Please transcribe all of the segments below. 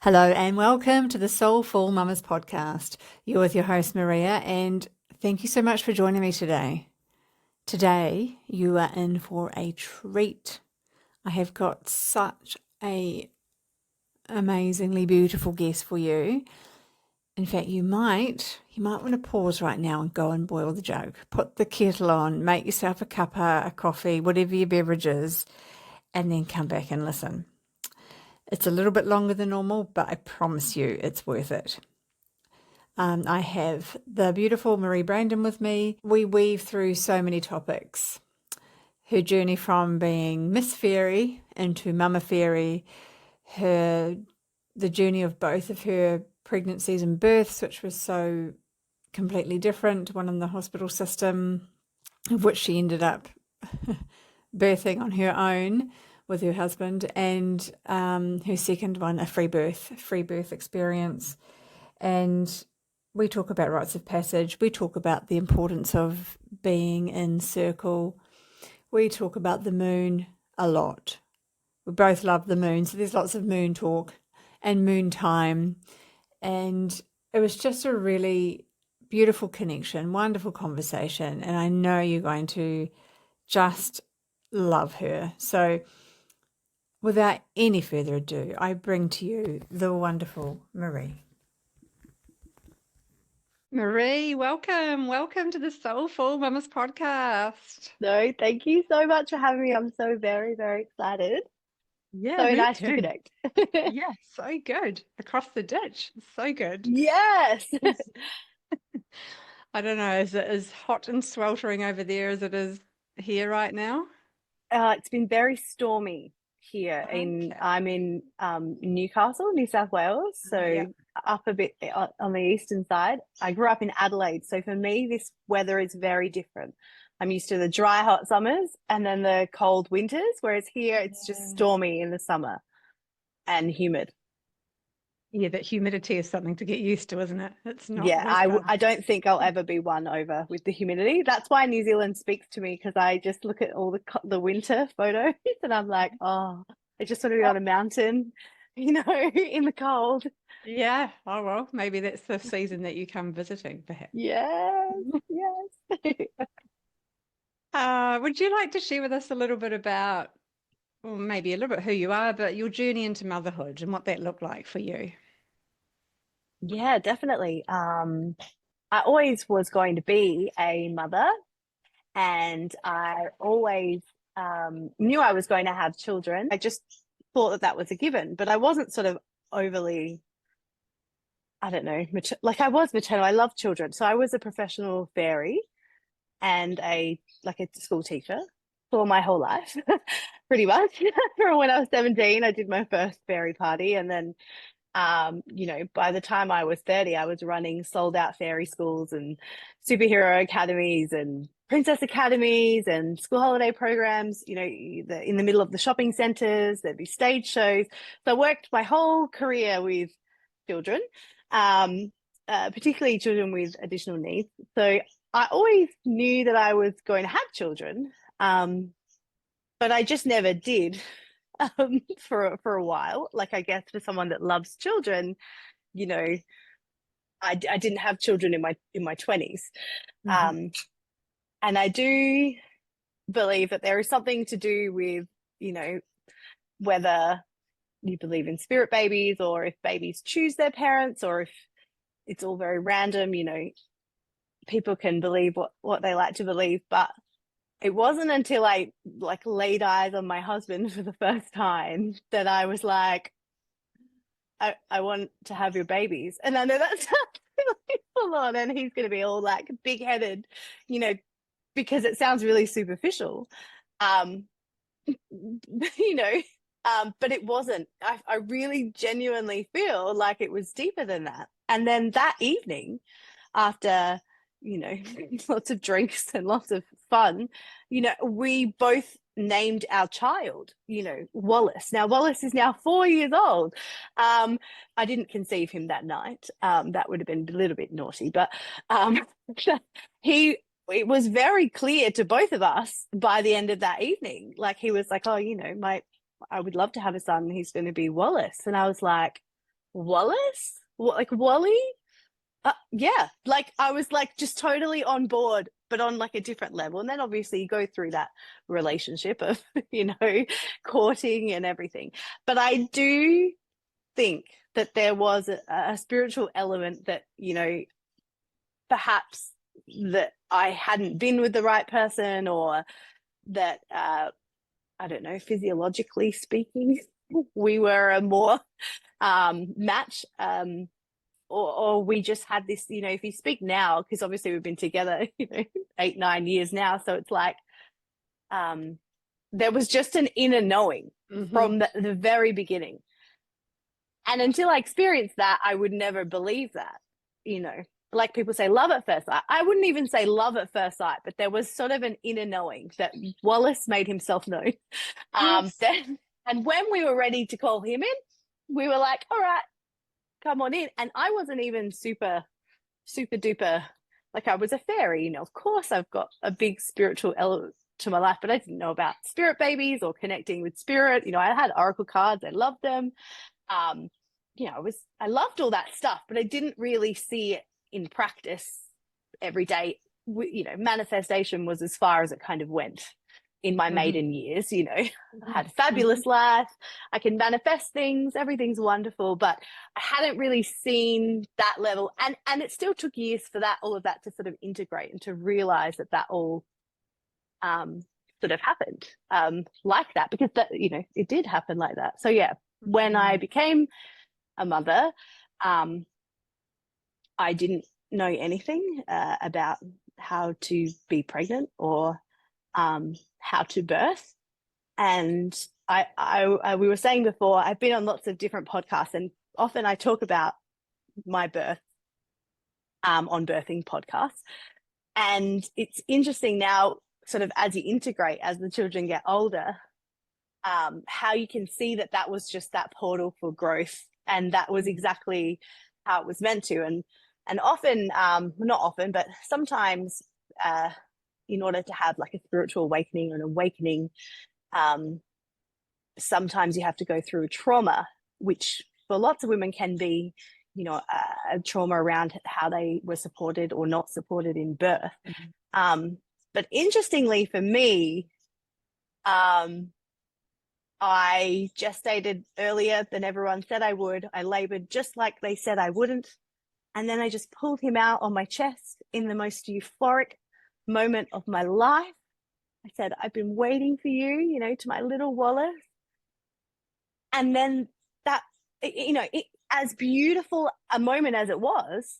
Hello and welcome to the Soulful Mamas podcast. You're with your host Maria, and thank you so much for joining me today. Today you are in for a treat. I have got such a amazingly beautiful guest for you. In fact, you might want to pause right now and go and boil the jug. Put the kettle on, make yourself a cuppa, a coffee, whatever your beverage is, and then come back and listen. It's a little bit longer than normal, but I promise you it's worth it. I have the beautiful Marie Brandon with me. We weave through so many topics. Her journey from being Miss Fairy into Mama Fairy, the journey of both of her pregnancies and births, which was so completely different, one in the hospital system, of which she ended up birthing on her own with her husband, and her second one, a free birth experience. And we talk about rites of passage. We talk about the importance of being in circle. We talk about the moon a lot. We both love the moon, so there's lots of moon talk and Moontime. And it was just a really beautiful connection, wonderful conversation, and I know you're going to just love her. So without any further ado, I bring to you the wonderful Marie. Marie, welcome. Welcome to the Soulful Mamas podcast. No, thank you so much for having me. I'm so very, very excited. Yeah, So me nice too. to connect. Yeah, so good. Across the ditch. So good. Yes. I don't know, is it as hot and sweltering over there as it is here right now? It's been very stormy here Okay. I'm in Newcastle, New South Wales, Yeah. so up a bit on the eastern side. I grew up in Adelaide, so for me this weather is very different. I'm used to the dry hot summers and then the cold winters, whereas here it's just stormy in the summer and humid. Yeah, that humidity is something to get used to, isn't it? It's not Yeah, always fun. I don't think I'll ever be won over with the humidity. That's why New Zealand speaks to me, because I just look at all the winter photos and I'm like, oh, I just want to be on a mountain, in the cold. Yeah. Oh, well, maybe that's the season that you come visiting, perhaps. Yes, yes. Would you like to share with us a little bit about, or maybe a little bit who you are, but your journey into motherhood and what that looked like for you? Yeah, definitely. I always was going to be a mother, and I always knew I was going to have children. I just thought that that was a given, but I wasn't sort of overly, I don't know, like I was maternal. I love children. So I was a professional fairy and a school teacher for my whole life, pretty much. From when I was 17, I did my first fairy party. And then, by the time I was 30, I was running sold out fairy schools and superhero academies and princess academies and school holiday programs, in the middle of the shopping centers, there'd be stage shows. So I worked my whole career with children, particularly children with additional needs. So I always knew that I was going to have children, but I just never did for a while. Like, I guess for someone that loves children, you know, I didn't have children in my 20s. Mhm. And I do believe that there is something to do with, whether you believe in spirit babies or if babies choose their parents or if it's all very random. People can believe what they like to believe, but it wasn't until I laid eyes on my husband for the first time that I was like, I want to have your babies. And I know that sounds really full on, and he's going to be all like big headed, you know, because it sounds really superficial. Um, you know, but it wasn't. I really genuinely feel like it was deeper than that. And then that evening, after, lots of drinks and lots of fun, we both named our child, Wallace. Now, Wallace is now 4 years old. I didn't conceive him that night. That would have been a little bit naughty, but it was very clear to both of us by the end of that evening. Like, he was like, oh, I would love to have a son. He's going to be Wallace. And I was like, Wallace? What, like Wally? Yeah, like I was like just totally on board, but on like a different level. And then obviously you go through that relationship of, courting and everything. But I do think that there was a spiritual element that, perhaps that I hadn't been with the right person, or that, I don't know, physiologically speaking, we were a more match. Or we just had this, if you speak now, because obviously we've been together, 8-9 years now. So it's like, there was just an inner knowing from the very beginning. And until I experienced that, I would never believe that, like people say love at first sight. I wouldn't even say love at first sight, but there was sort of an inner knowing that Wallace made himself known. Yes. And when we were ready to call him in, we were like, all right, come on in. And I wasn't even super duper, like I was a fairy, of course I've got a big spiritual element to my life, but I didn't know about spirit babies or connecting with spirit. I had oracle cards, I loved them. I loved all that stuff, but I didn't really see it in practice every day. Manifestation was as far as it kind of went in my maiden years. I had a fabulous life. I can manifest things. Everything's wonderful, but I hadn't really seen that level. And it still took years for all of that to sort of integrate and to realize that all sort of happened like that, because that, it did happen like that. So yeah, when I became a mother, I didn't know anything about how to be pregnant or how to birth. And we were saying before, I've been on lots of different podcasts, and often I talk about my birth on birthing podcasts. And it's interesting now, sort of as you integrate, as the children get older, how you can see that was just that portal for growth, and that was exactly how it was meant to. And often, not often, but sometimes, in order to have like a spiritual awakening or an awakening, sometimes you have to go through trauma, which for lots of women can be, a trauma around how they were supported or not supported in birth. But interestingly for me, I gestated earlier than everyone said I would. I labored just like they said I wouldn't. And then I just pulled him out on my chest in the most euphoric moment of my life. I said, I've been waiting for you, to my little Wallace. And then that, as beautiful a moment as it was,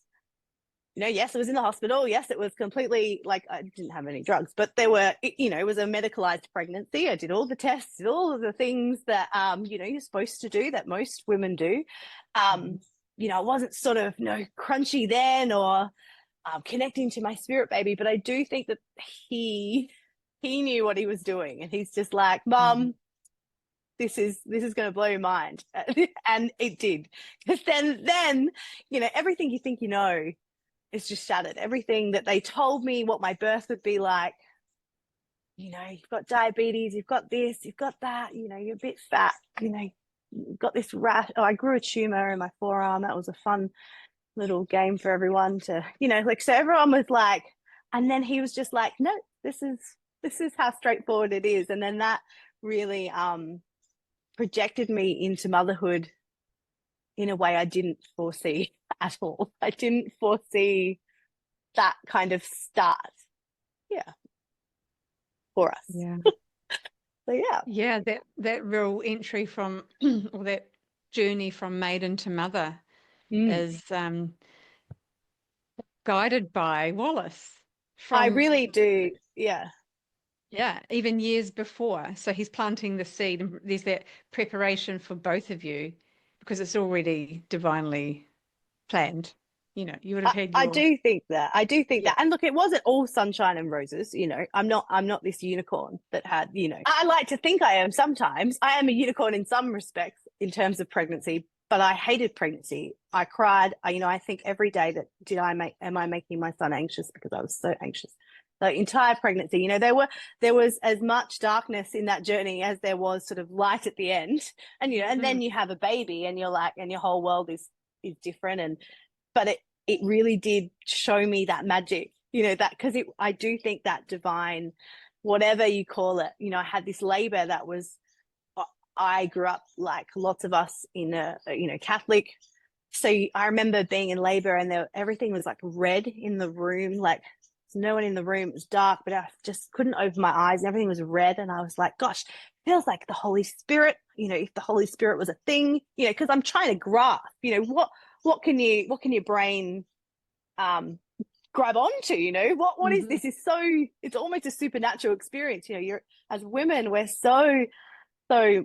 yes, it was in the hospital. Yes, it was completely, like, I didn't have any drugs, but there were, it was a medicalized pregnancy. I did all the tests, did all of the things that, you're supposed to do, that most women do. I wasn't sort of, crunchy then, or connecting to my spirit baby, but I do think that he knew what he was doing, and he's just like, Mom, this is going to blow your mind. And it did, because then everything you think is just shattered. Everything that they told me what my birth would be like, you've got diabetes, you've got this, you've got that, you're a bit fat, you've got this rash. Oh, I grew a tumor in my forearm. That was a fun little game for everyone to, so everyone was like, and then he was just like, no, this is how straightforward it is. And then that really projected me into motherhood in a way I didn't foresee at all. I didn't foresee that kind of start. Yeah. For us. Yeah. So yeah. Yeah, that real entry from, or that journey from maiden to mother is guided by Wallace. I really do. Yeah. Yeah, even years before. So he's planting the seed, and there's that preparation for both of you, because it's already divinely planned. You would have had I do think that. that. And look, it wasn't all sunshine and roses. I'm not this unicorn that had, I like to think I am sometimes. I am a unicorn in some respects in terms of pregnancy, but I hated pregnancy. I cried. I think every day that am I making my son anxious, because I was so anxious the entire pregnancy. You know, there was as much darkness in that journey as there was sort of light at the end. And, you know, and then you have a baby and you're like, and your whole world is different. But it really did show me that magic, you know, that, because I do think that divine, whatever you call it, you know, I had this labor that was, I grew up like lots of us in a, you know, Catholic. So I remember being in labor and everything was like red in the room, like there's no one in the room. It was dark, but I just couldn't open my eyes and everything was red. And I was like, gosh, it feels like the Holy Spirit, you know, if the Holy Spirit was a thing, you know, because I'm trying to grasp, you know, what can your brain grab onto, you know, what is this? It's almost a supernatural experience. You know, as women, we're so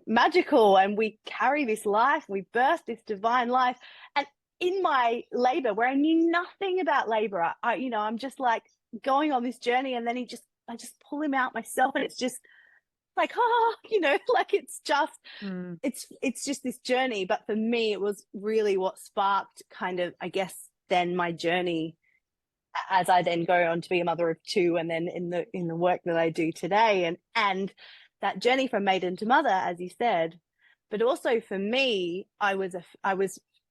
magical and we carry this life, we birth this divine life. And in my labor, where I knew nothing about labor, I'm just like going on this journey, and then I just pull him out myself, and it's just like, you know, like it's just it's just this journey. But for me, it was really what sparked kind of, I guess, then my journey as I then go on to be a mother of two, and then in the work that I do today, and that journey from maiden to mother, as you said. But also for me, I was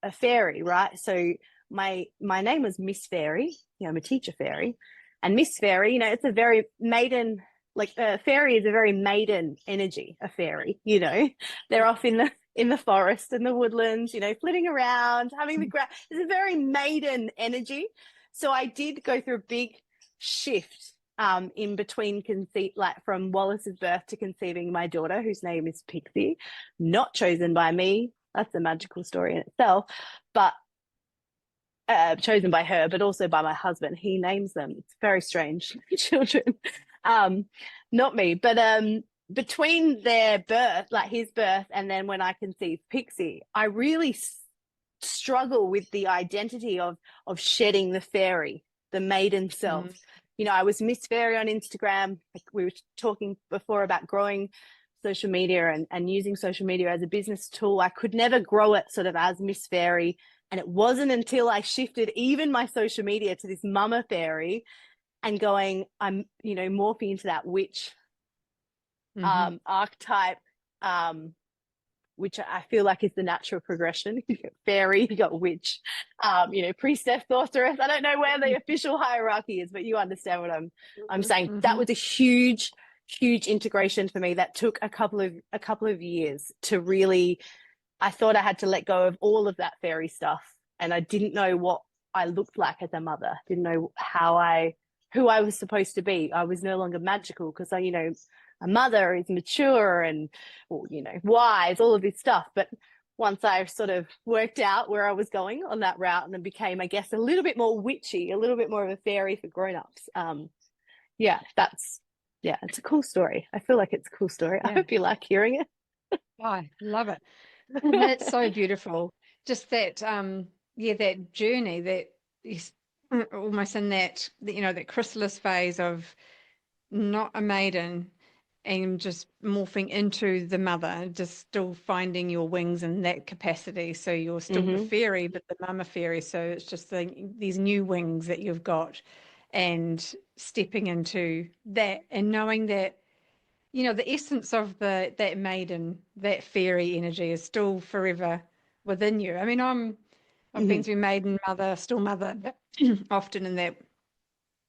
a fairy, right? So my name was Miss Fairy. You know, I'm a teacher fairy, and Miss Fairy, you know, it's a very maiden, like a fairy is a very maiden energy. A fairy, you know, they're off in the forest and the woodlands, you know, flitting around, having the grass. It's a very maiden energy. So I did go through a big shift in between like from Wallace's birth to conceiving my daughter, whose name is Pixie, not chosen by me. That's a magical story in itself, but chosen by her, but also by my husband. He names them. It's very strange. Children, not me. But between their birth, like his birth, and then when I conceived Pixie, I really struggle with the identity of shedding the fairy, the maiden self. You know, I was Miss Fairy on Instagram. Like we were talking before about growing social media and using social media as a business tool. I could never grow it sort of as Miss Fairy. And it wasn't until I shifted even my social media to this mama fairy and going, I'm, you know, morphing into that witch archetype, which I feel like is the natural progression. You got fairy, you got witch, you know, priestess, sorceress. I don't know where the official hierarchy is, but you understand what I'm saying. That was a huge integration for me. That took a couple of years to really. I thought I had to let go of all of that fairy stuff, and I didn't know what I looked like as a mother. Didn't know who I was supposed to be. I was no longer magical because you know, a mother is mature and, you know, wise, all of this stuff. But once I sort of worked out where I was going on that route and then became, I guess, a little bit more witchy, a little bit more of a fairy for grown-ups. It's a cool story. I feel like it's a cool story. I hope you like hearing it. I love it. That's so beautiful. Just that, that journey that is almost in that, you know, that chrysalis phase of not a maiden and just morphing into the mother, just still finding your wings in that capacity. So you're still the fairy, but the mama fairy. So it's just these new wings that you've got, and stepping into that and knowing that, you know, the essence of that maiden, that fairy energy is still forever within you. I mean, I've been through maiden, mother, still mother, but often in that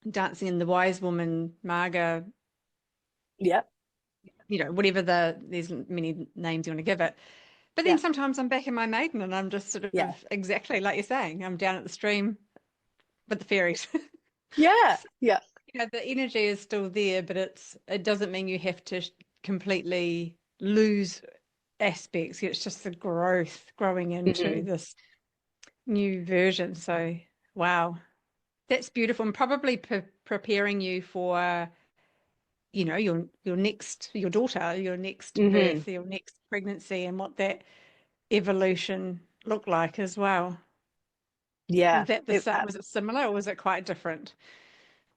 dancing in the wise woman, Marga. Yep. You know, whatever there's many names you want to give it. But then sometimes I'm back in my maiden and I'm just sort of exactly like you're saying, I'm down at the stream with the fairies. Yeah. You know, the energy is still there, but it doesn't mean you have to completely lose aspects. It's just the growing into this new version. So, wow, that's beautiful, and probably preparing you for, you know, your daughter, your next birth, your next pregnancy, and what that evolution looked like as well. Yeah. Was that the same? Was it similar, or was it quite different?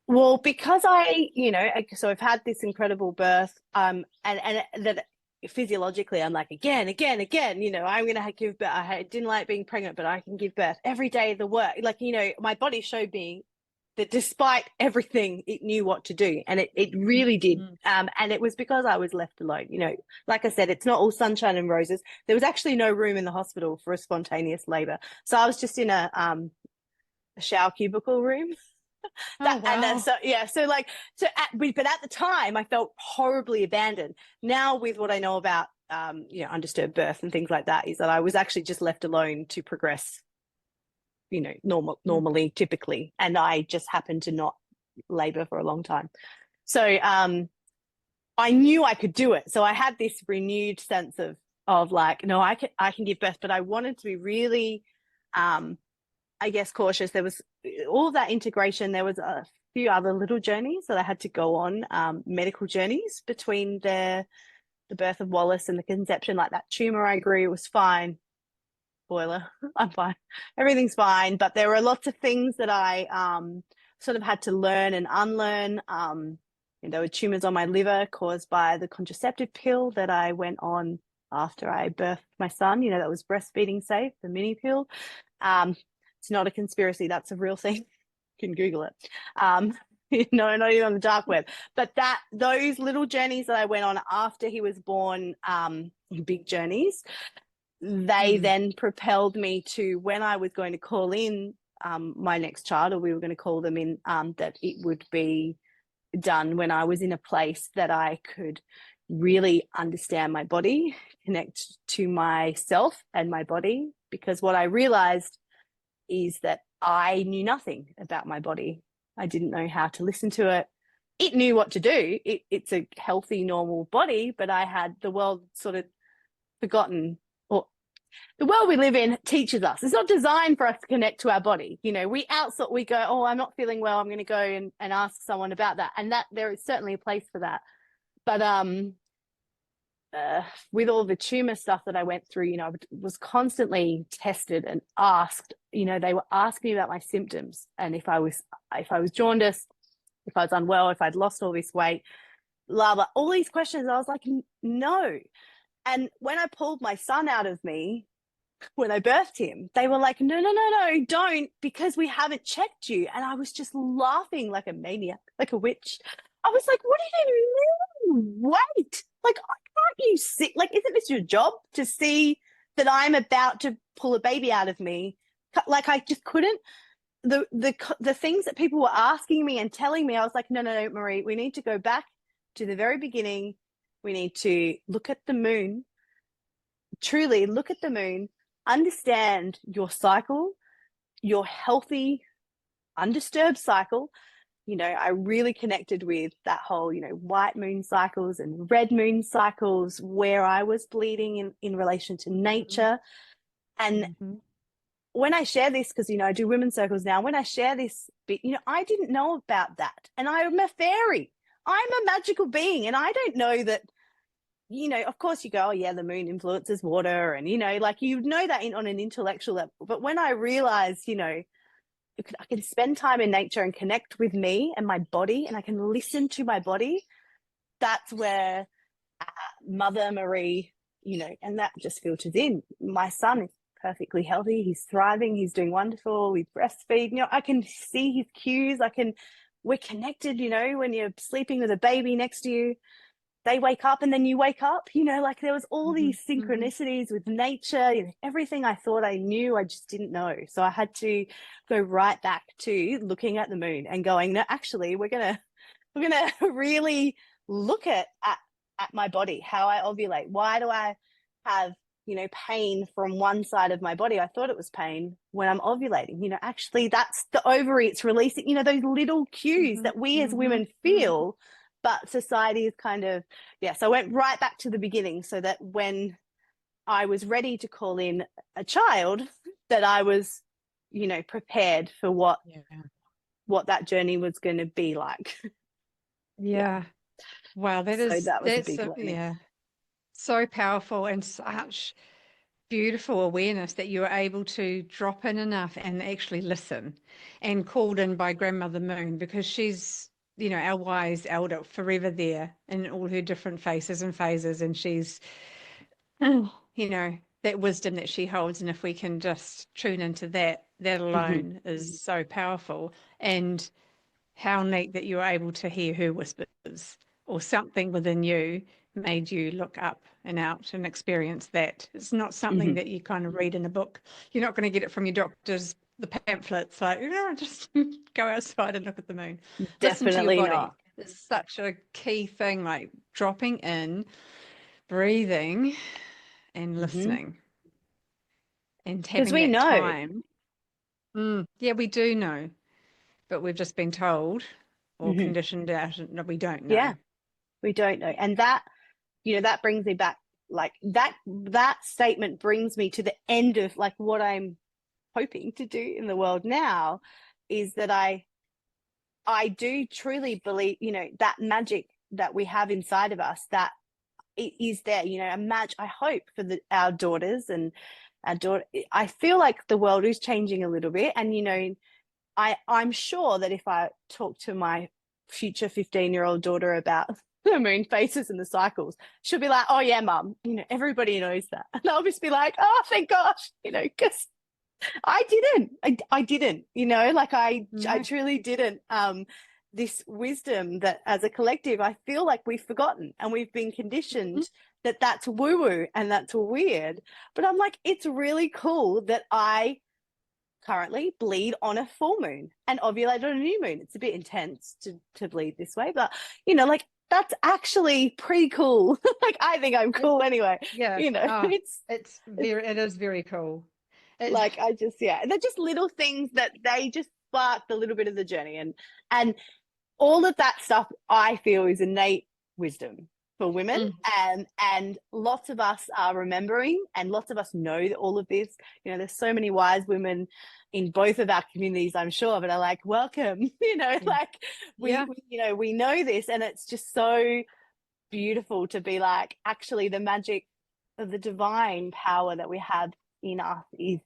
Well, because so I've had this incredible birth, and that physiologically I'm like, again, you know, I'm going to give birth. I didn't like being pregnant, but I can give birth every day of the work. Like, you know, my body showed me that despite everything, it knew what to do. And it really did. And it was because I was left alone. You know, like I said, it's not all sunshine and roses. There was actually no room in the hospital for a spontaneous labor. So I was just in a shower cubicle room. Oh, wow. But at the time I felt horribly abandoned. Now with what I know about undisturbed birth and things like that, is that I was actually just left alone to progress, normally, typically, and I just happened to not labor for a long time. So I knew I could do it. So I had this renewed sense of like, no, I can give birth, but I wanted to be really I guess cautious. There was all of that integration. There was a few other little journeys that I had to go on, medical journeys between the birth of Wallace and the conception. Like that tumor I grew was fine. Spoiler, I'm fine. Everything's fine. But there were lots of things that I sort of had to learn and unlearn. There were tumors on my liver caused by the contraceptive pill that I went on after I birthed my son. That was breastfeeding safe, the mini pill. It's not a conspiracy. That's a real thing. You can Google it. Not even on the dark web. But those little journeys that I went on after he was born, big journeys, they then propelled me to when I was going to call in my next child, or we were going to call them in, that it would be done when I was in a place that I could really understand my body, connect to myself and my body. Because what I realized is that I knew nothing about my body. I didn't know how to listen to it. It knew what to do. It's a healthy, normal body, but I had the world sort of forgotten, or the world we live in teaches us. It's not designed for us to connect to our body. We outsource, we go, oh, I'm not feeling well, I'm going to go and ask someone about that. And that there is certainly a place for that. But with all the tumor stuff that I went through, I was constantly tested and asked, they were asking me about my symptoms and if I was jaundiced, if I was unwell, if I'd lost all this weight, blah, blah, all these questions. I was like, no. And when I pulled my son out of me, when I birthed him, they were like, no, don't, because we haven't checked you. And I was just laughing like a maniac, like a witch. I was like, what do you mean? Wait, like, can't you see? Like, isn't this your job to see that I'm about to pull a baby out of me? Like, I just couldn't. The things that people were asking me and telling me, I was like, no, Marie, we need to go back to the very beginning. We need to look at the moon, truly look at the moon, understand your cycle, your healthy, undisturbed cycle. I really connected with that whole, white moon cycles and red moon cycles, where I was bleeding in relation to nature. And when I share this, because, I do women's circles now, when I share this bit, I didn't know about that. And I'm a fairy. I'm a magical being. And I don't know that, of course you go, oh yeah, the moon influences water. And, like, that on an intellectual level. But when I realized, I can spend time in nature and connect with me and my body, and I can listen to my body, that's where Mother Marie, and that just filters in. My son is perfectly healthy. He's thriving. He's doing wonderful. We breastfeed. I can see his cues. We're connected, when you're sleeping with a baby next to you, they wake up and then you wake up, like there was all these synchronicities with nature, everything I thought I knew, I just didn't know. So I had to go right back to looking at the moon and going, no, actually, we're going to really look at my body, how I ovulate. Why do I have, pain from one side of my body? I thought it was pain when I'm ovulating. Actually that's the ovary. It's releasing, those little cues that we as women feel, but society is kind of, so I went right back to the beginning, so that when I was ready to call in a child, that I was, prepared for what that journey was going to be like. Yeah. Wow, that was a big learning. Yeah. So powerful, and such beautiful awareness that you were able to drop in enough and actually listen, and called in by Grandmother Moon, because she's, our wise elder, forever there in all her different faces and phases. And she's, that wisdom that she holds, and if we can just tune into that, that alone is so powerful. And how neat that you're able to hear her whispers, or something within you made you look up and out and experience that. It's not something that you kind of read in a book. You're not going to get it from your doctor's, the pamphlets, like, just go outside and look at the moon. Listen to your Definitely body. not. It's such a key thing, like dropping in, breathing, and listening, and Because having we that know. time. Yeah, we do know, but we've just been told or conditioned out, and we don't know. Yeah, we don't know. And that, that brings me back, like that statement brings me to the end of like what I'm hoping to do in the world now, is that I do truly believe, that magic that we have inside of us, that it is there, a match. I hope for our daughters and our daughter. I feel like the world is changing a little bit, and I'm sure that if I talk to my future 15-year-old daughter about the moon phases and the cycles, she'll be like, "Oh yeah, mum, everybody knows that," and I'll just be like, "Oh, thank gosh," because I didn't, like I No. truly didn't. This wisdom that as a collective, I feel like we've forgotten and we've been conditioned that that's woo woo and that's weird. But I'm like, it's really cool that I currently bleed on a full moon and ovulate on a new moon. It's a bit intense to bleed this way, but like that's actually pretty cool. Like I think I'm cool anyway. Yeah. It is very cool. Like they're just little things that they just spark the little bit of the journey, and all of that stuff I feel is innate wisdom for women, and lots of us are remembering, and lots of us know that all of this, there's so many wise women in both of our communities, I'm sure, but are like, welcome, like we know this, and it's just so beautiful to be like, actually the magic of the divine power that we have in us is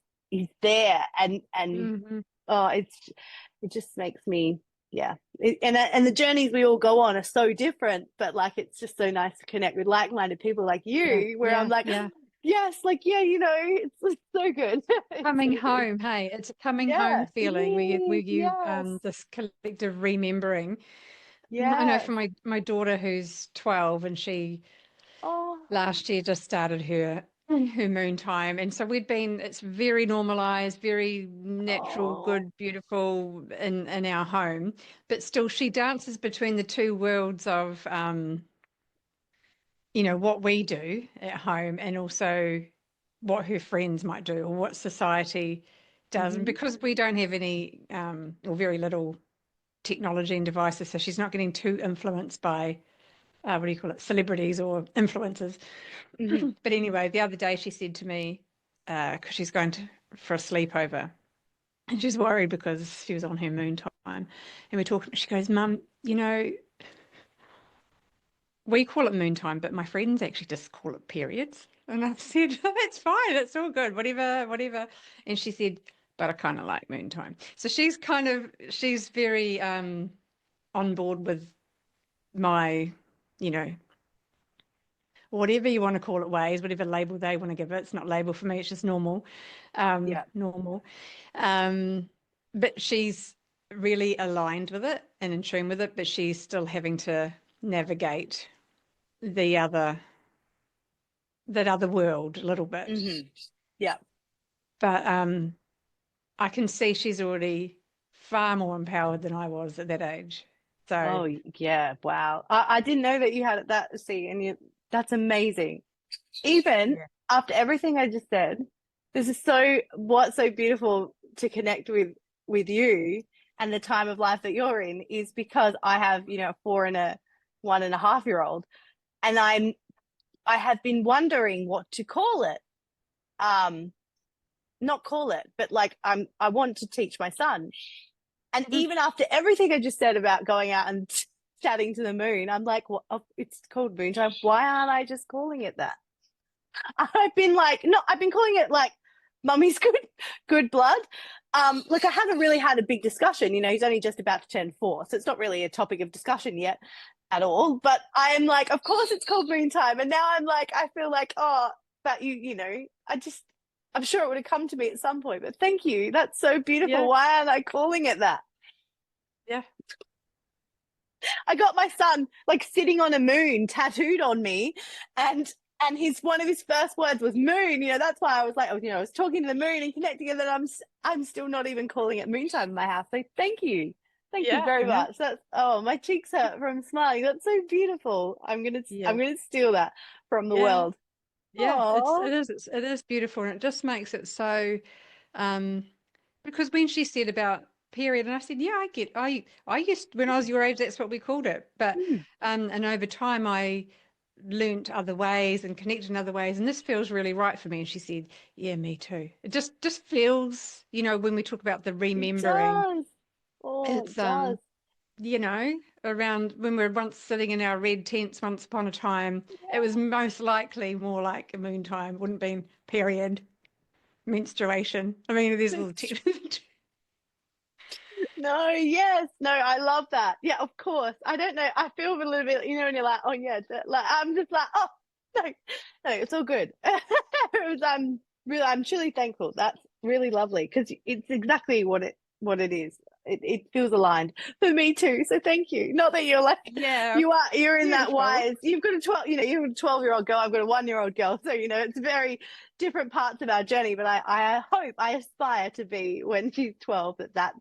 there, and oh, it just makes me, and the journeys we all go on are so different, but like it's just so nice to connect with like-minded people like you, where I'm like, yes, like it's so good. Coming home, hey, it's a coming home feeling where you this collective remembering. I know from my daughter who's 12, and she last year just started her Moontime, and so it's very normalized, very natural, good, beautiful in our home, but still she dances between the two worlds of what we do at home and also what her friends might do or what society does. And because we don't have any or very little technology and devices, so she's not getting too influenced by what do you call it, celebrities or influencers. But anyway, the other day she said to me, because she's going for a sleepover, and she's worried because she was on her moon time, and we're talking, she goes, "Mum, we call it moon time, but my friends actually just call it periods." And I've said, "That's fine, it's all good, whatever." And she said, "But I kind of like moon time." So she's very on board with my, whatever you want to call it, ways, whatever label they want to give it. It's not label for me, it's just normal. Normal. But she's really aligned with it and in tune with it, but she's still having to navigate that other world a little bit. But I can see she's already far more empowered than I was at that age. So wow. I didn't know that you had that. See, and that's amazing. Even after everything I just said, this is what's so beautiful to connect with you and the time of life that you're in is because I have, a 4 and a 1.5-year-old, and I have been wondering what to call it. Not call it, but like I want to teach my son. And even after everything I just said about going out and chatting to the moon, I'm like, well, it's called Moontime. Why aren't I just calling it that? I've been calling it like Mummy's good blood. Like I haven't really had a big discussion. He's only just about to turn 4, so it's not really a topic of discussion yet at all. But I'm like, of course it's called Moontime, and now I'm like, I feel like, oh, but I'm sure it would have come to me at some point, but thank you. That's so beautiful. Yeah. Why aren't I calling it that? Yeah. I got my son like sitting on a moon tattooed on me, and one of his first words was moon. That's why I was like, I was talking to the moon and connecting, and then I'm still not even calling it Moontime in my house. So thank you very much. That's my cheeks hurt from smiling. That's so beautiful. I'm gonna steal that from the world. Yeah, Aww. it is beautiful, and it just makes it so. Because when she said about period, and I said, yeah, I used when I was your age, that's what we called it. But and over time, I learnt other ways and connected in other ways, and this feels really right for me. And she said, yeah, me too. It just feels, when we talk about the It remembering, does. Oh, it's it does. around when we were once sitting in our red tents once upon a time, it was most likely more like a moon time, wouldn't be period, menstruation. I mean, there's little No, yes, no, I love that. Yeah, of course. I don't know. I feel a little bit, and you're like, oh yeah, like I'm just like, oh no, no, it's all good. I'm truly thankful. That's really lovely because it's exactly what it is. It feels aligned for me too. So thank you. Not that you're like yeah, you're in that beautiful. wise. You've got a 12, you're a 12-year-old girl. I've got a 1-year-old girl. So it's very different parts of our journey. But I hope I aspire to be when she's 12 that's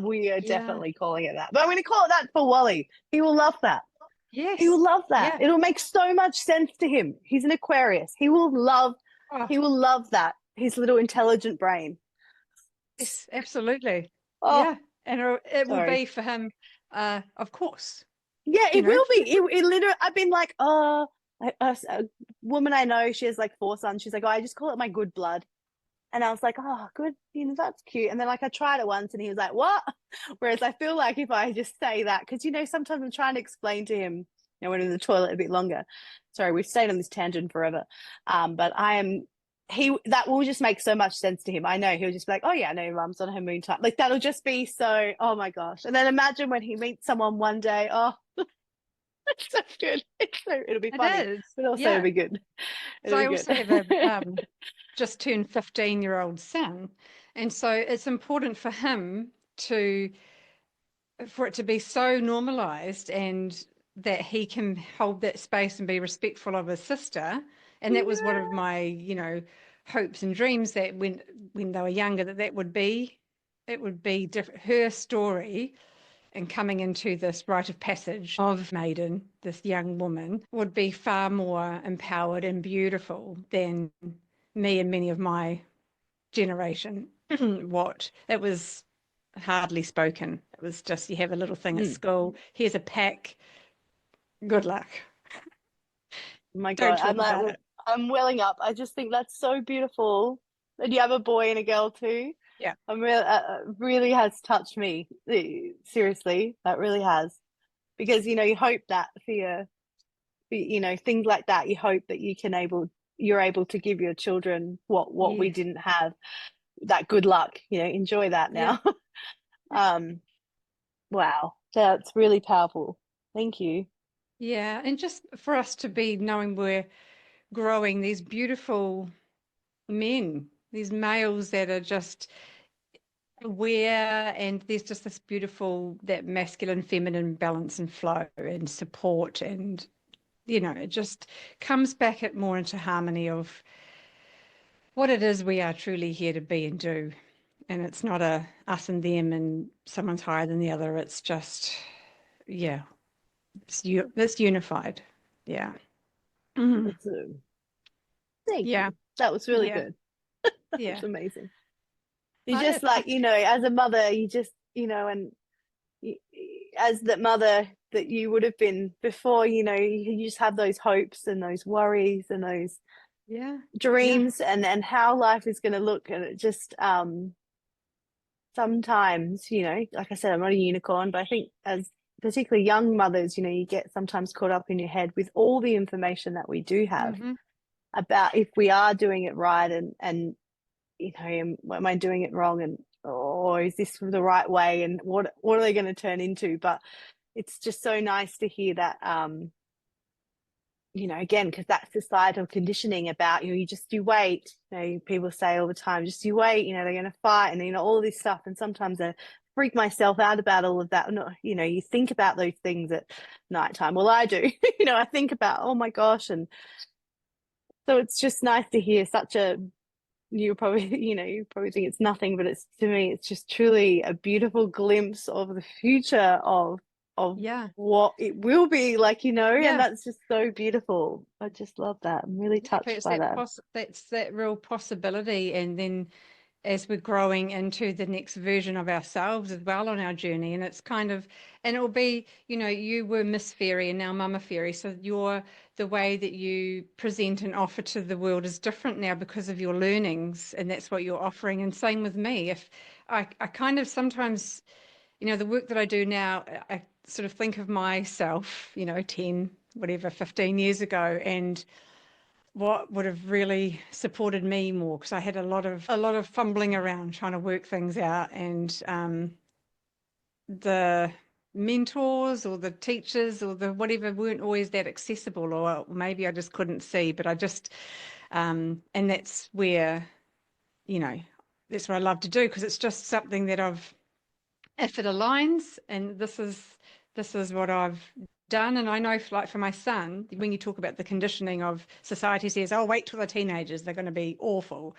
we are definitely calling it that. But I'm going to call it that for Wally. He will love that. Yes. He will love that. Yeah. It'll make so much sense to him. He's an Aquarius. He will love that. His little intelligent brain. Yes, absolutely. Oh, Yeah. And it will sorry. be for him, of course. Yeah, it will be. It literally, I've been like, a woman I know, she has like 4 sons. She's like, I just call it my good blood. And I was like, oh, good, that's cute. And then like I tried it once and he was like, what? Whereas I feel like if I just say that, because sometimes I'm trying to explain to him, when in the toilet a bit longer. Sorry, we've stayed on this tangent forever. But that will just make so much sense to him. I know he'll just be like, oh yeah, I know your mum's on her moon time. Like that'll just be so, oh my gosh. And then imagine when he meets someone one day, oh, it's so good. It'll be funny, but also it'll be good. So I also have a just turned 15-year-old son, and so it's important for him for it to be so normalized and that he can hold that space and be respectful of his sister. And that was one of my, hopes and dreams, that when they were younger, that would be different. Her story and coming into this rite of passage of Maiden, this young woman, would be far more empowered and beautiful than me and many of my generation. What it was hardly spoken. It was just, you have a little thing at school, here's a pack, good luck. My Don't God, talk about it. I'm welling up. I just think that's so beautiful. And you have a boy and a girl too. Yeah. I'm really has touched me. Seriously, that really has. Because you hope that for things like that. You hope that you're able to give your children what we didn't have. That good luck. Enjoy that now. Wow, that's really powerful. Thank you. Yeah, and just for us to be knowing we're growing these beautiful men, these males that are just aware, and there's just this beautiful, that masculine feminine balance and flow and support, and it just comes back at more into harmony of what it is we are truly here to be and do. And it's not a us and them and someone's higher than the other. It's just, it's unified. Yeah. Mm. Thank you. That was really good. Yeah. It's amazing. You just like, as a mother, you just, and as that mother that you would have been before, you just have those hopes and those worries and those dreams and how life is going to look. And it just, sometimes, like I said, I'm not a unicorn, but I think as particularly young mothers, you get sometimes caught up in your head with all the information that we do have about if we are doing it right and am I doing it wrong, and or is this the right way, and what are they going to turn into? But it's just so nice to hear that again, because that's societal conditioning about, you wait, people say all the time, just you wait, they're going to fight and, all this stuff. And sometimes I freak myself out about all of that. No, you think about those things at nighttime. Well, I do, I think about, oh my gosh. And so it's just nice to hear you probably, you probably think it's nothing, but to me, it's just truly a beautiful glimpse of the future of Yeah. what it will be like, Yeah. and that's just so beautiful. I just love that. I'm really touched by that. That's that real possibility. And then as we're growing into the next version of ourselves as well on our journey. And it's kind of, and it'll be, you were Miss Fairy and now Mama Fairy. So the way that you present and offer to the world is different now because of your learnings. And that's what you're offering. And same with me. If I kind of sometimes, the work that I do now, I sort of think of myself, 10, whatever, 15 years ago, and what would have really supported me more, because I had a lot of fumbling around trying to work things out, and the mentors or the teachers or the whatever weren't always that accessible, or maybe I just couldn't see. But I just and that's where that's what I love to do, because it's just something that if it aligns, and this is what I've done. And I know, for my son, when you talk about the conditioning of society says, oh, wait till they're teenagers, they're going to be awful.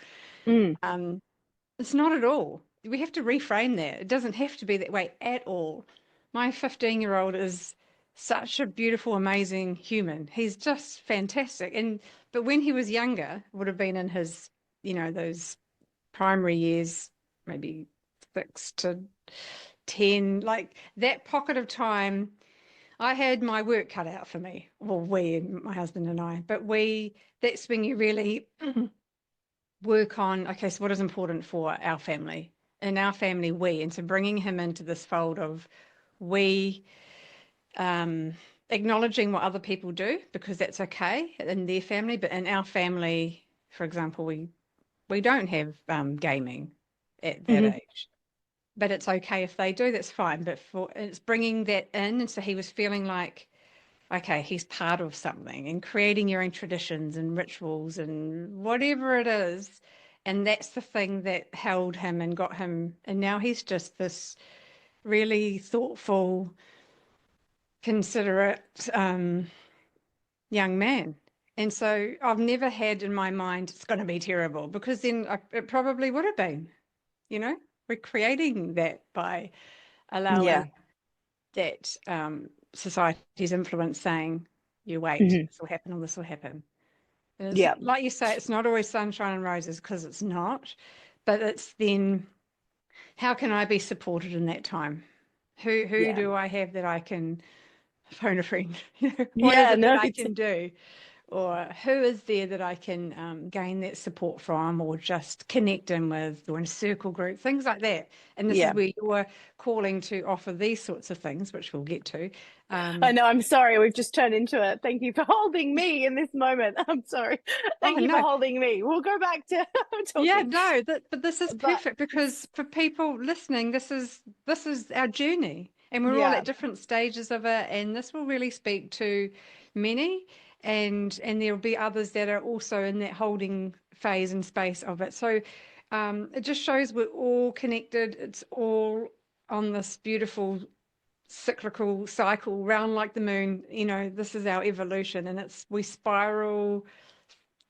Mm. It's not at all. We have to reframe that. It doesn't have to be that way at all. My 15-year-old is such a beautiful, amazing human. He's just fantastic. But when he was younger, would have been in his, those primary years, maybe 6 to 10, like that pocket of time, I had my work cut out for me. Well, my husband and I, but that's when you really work on, okay, so what is important for our family? In our family, and so bringing him into this fold of we, acknowledging what other people do, because that's okay in their family, but in our family, for example, we don't have gaming at that Mm-hmm. age. But it's okay if they do, that's fine. But it's bringing that in. And so he was feeling like, okay, he's part of something, and creating your own traditions and rituals and whatever it is. And that's the thing that held him and got him. And now he's just this really thoughtful, considerate young man. And so I've never had in my mind, it's going to be terrible, because then it probably would have been, we're creating that by allowing Yeah. that society's influence saying, you wait, Mm-hmm. this will happen or this will happen. And it's Yeah. like you say, it's not always sunshine and roses, because it's not, but it's then, how can I be supported in that time? Who Yeah. do I have that I can phone a friend? What is Yeah. it that No, I can do? Or who is there that I can gain that support from, or just connect in with, or in a circle group, things like that. And this is yeah. where you're calling to offer these sorts of things, which we'll get to. I know. I'm sorry. We've just turned into it. Thank you for holding me in this moment. I'm sorry. Oh, Thank you for no. holding me. We'll go back to Yeah, talking. no, but this is But perfect, because for people listening, this is our journey, and we're all yeah. at different stages of it, and this will really speak to many, and there'll be others that are also in that holding phase and space of it. So it just shows we're all connected. It's all on this beautiful cyclical cycle, round like the moon. This is our evolution, and we spiral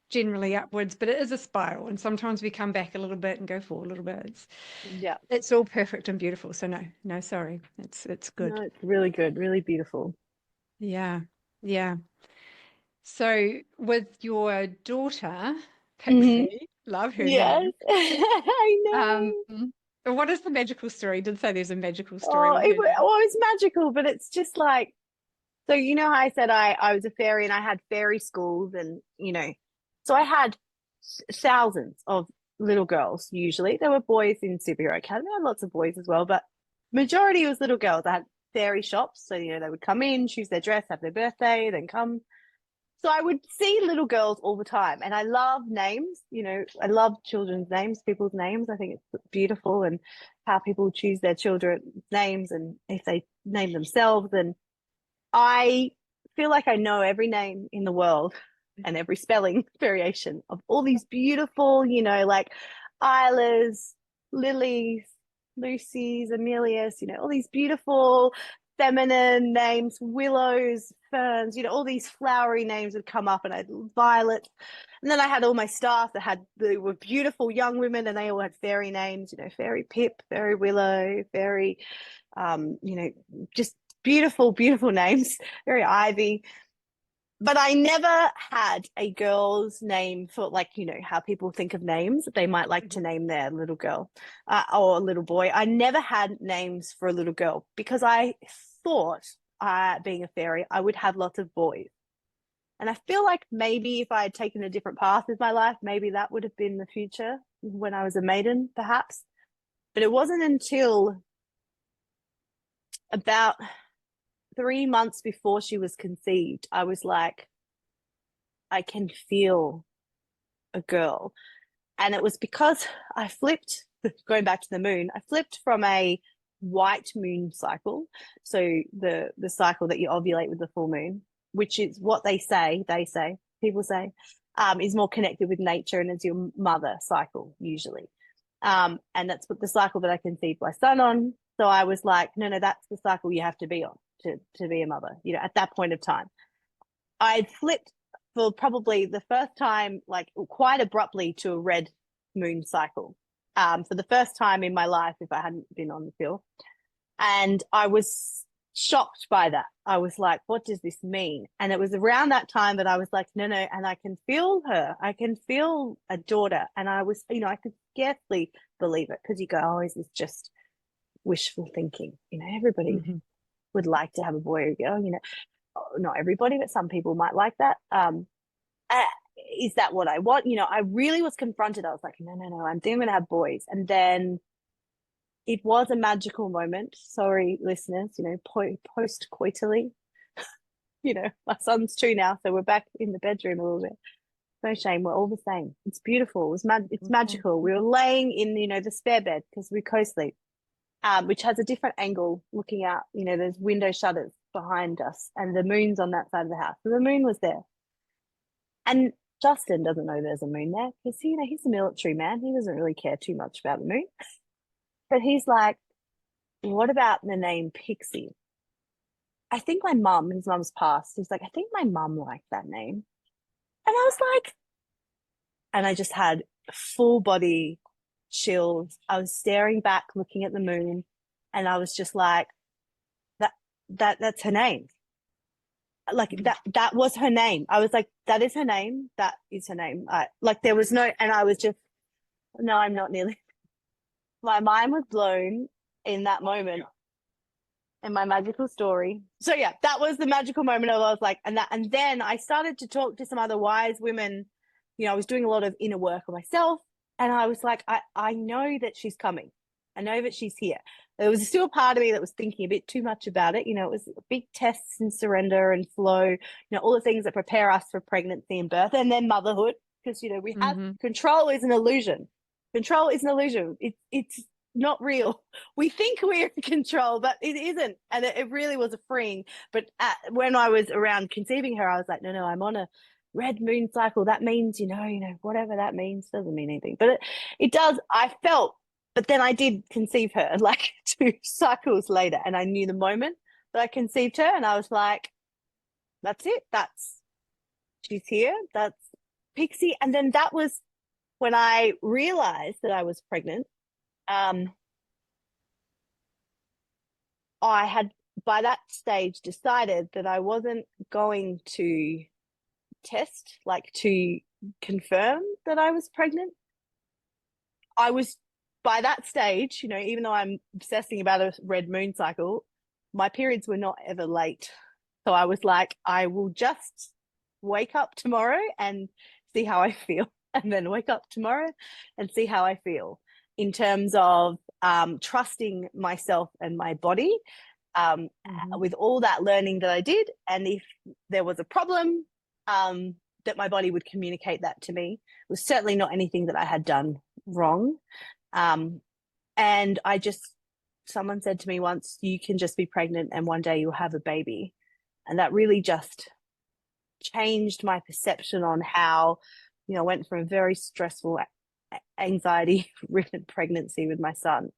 generally upwards, but it is a spiral, and sometimes we come back a little bit and go forward a little bit. Yeah. It's all perfect and beautiful. So no, sorry, it's good. No, it's really good. Really beautiful. Yeah, yeah. So with your daughter Mm-hmm. Pixie, love her Yes. name. I Um, know. what is the magical story? You did say there's a magical story Oh, with her name. well, it's magical, but it's just like, so how I said I was a fairy and I had fairy schools, and so I had thousands of little girls. Usually there were boys in superhero academy. I had lots of boys as well, but majority was little girls. I had fairy shops, so they would come in, choose their dress, have their birthday, then come. So I would see little girls all the time, and I love names. I love children's names, people's names. I think it's beautiful, and how people choose their children's names, and if they name themselves. And I feel like I know every name in the world and every spelling variation of all these beautiful, you know, like Isla's, Lily's, Lucy's, Amelia's, you know, all these beautiful feminine names, willows, ferns, you know, all these flowery names would come up, and I'd Violet. And then I had all my staff they were beautiful young women, and they all had fairy names, you know, Fairy Pip, Fairy Willow, Fairy, you know, just beautiful, beautiful names, Fairy Ivy. But I never had a girl's name for, like, you know, how people think of names. They might like to name their little girl or a little boy. I never had names for a little girl because I thought, being a fairy, I would have lots of boys. And I feel like maybe if I had taken a different path with my life, maybe that would have been the future when I was a maiden, perhaps. But it wasn't until about 3 months before she was conceived, I was like, I can feel a girl. And it was because I flipped, going back to the moon, I flipped from a white moon cycle, so the cycle that you ovulate with the full moon, which is what people say, is more connected with nature and is your mother cycle usually. And that's what the cycle that I conceived my son on. So I was like, no, that's the cycle you have to be on to be a mother, you know, at that point of time. I'd flipped for probably the first time, like quite abruptly, to a red moon cycle for the first time in my life, if I hadn't been on the pill. And I was shocked by that. I was like, what does this mean? And it was around that time that I was like, no, and I can feel her. I can feel a daughter. And I was, you know, I could scarcely believe it, because you go, oh, is this just wishful thinking? You know, everybody would like to have a boy or a girl, you know. Not everybody, but some people might like that. Is that what I want? You know, I really was confronted. I was like, no, I'm going to have boys. And then it was a magical moment. Sorry, listeners, you know, post-coitally. You know, my son's 2 now, so we're back in the bedroom a little bit. No shame, we're all the same. It's beautiful. It's magical. We were laying in, you know, the spare bed, because we co-sleep, which has a different angle looking out. You know, there's window shutters behind us, and the moon's on that side of the house. So the moon was there. And Justin doesn't know there's a moon there, because, you know, he's a military man. He doesn't really care too much about the moon. But he's like, what about the name Pixie? I think his mum's passed. He's like, I think my mum liked that name. And I was like, and I just had full body chills. I was staring back, looking at the moon, and I was just like, that's her name. Like that was her name. I was like, that is her name. That is her name. Like there was no, and I was just, no, I'm not nearly. My mind was blown in that moment in my magical story. So yeah, that was the magical moment. I was like, and then I started to talk to some other wise women. You know, I was doing a lot of inner work on myself, and I was like, I know that she's coming. I know that she's here. There was still a part of me that was thinking a bit too much about it. You know, it was big tests and surrender and flow, you know, all the things that prepare us for pregnancy and birth, and then motherhood. Because, you know, we have control is an illusion. Control is an illusion. It's not real. We think we're in control, but it isn't. And it really was a freeing. But when I was around conceiving her, I was like, no, I'm on a red moon cycle. That means, you know, whatever that means, doesn't mean anything. But it does. I felt, but then I did conceive her like 2 cycles later, and I knew the moment that I conceived her, and I was like, that's it. She's here. That's Pixie. And then that was when I realized that I was pregnant. I had by that stage decided that I wasn't going to test, like to confirm that I was pregnant. I was by that stage, you know, even though I'm obsessing about a red moon cycle, my periods were not ever late. So I was like, I will just wake up tomorrow and see how I feel, and then wake up tomorrow and see how I feel in terms of trusting myself and my body with all that learning that I did. And if there was a problem, that my body would communicate that to me. It was certainly not anything that I had done wrong. And someone said to me once, you can just be pregnant and one day you'll have a baby. And that really just changed my perception on how, I went from a very stressful, anxiety-ridden pregnancy with my son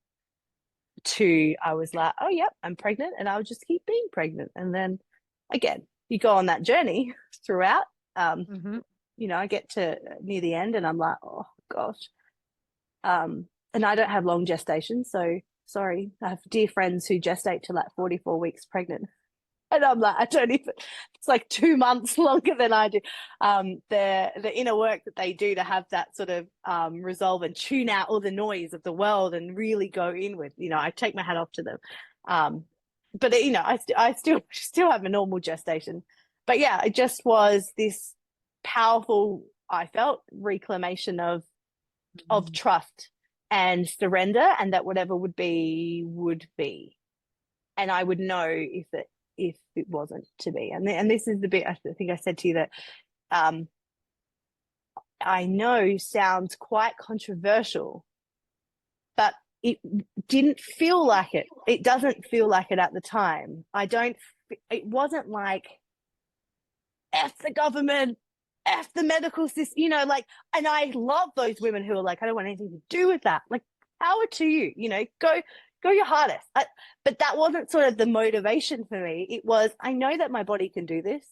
to I was like, oh, yep, I'm pregnant and I'll just keep being pregnant. And then again, you go on that journey throughout. I get to near the end and I'm like, oh, gosh. And I don't have long gestation. So sorry, I have dear friends who gestate to like 44 weeks pregnant. And I'm like, I don't even, it's like 2 months longer than I do. The inner work that they do to have that sort of resolve and tune out all the noise of the world and really go inward, I take my hat off to them. But I still have a normal gestation. But yeah, it just was this powerful, I felt, reclamation of trust and surrender, and that whatever would be, and I would know if it wasn't to be. And this is the bit I think I said to you that I know sounds quite controversial, but it didn't feel like it. It doesn't feel like it at the time. It wasn't like F the government, F the medical system, and I love those women who are like, I don't want anything to do with that. Like, power to you, go your hardest. But that wasn't sort of the motivation for me. It was, I know that my body can do this.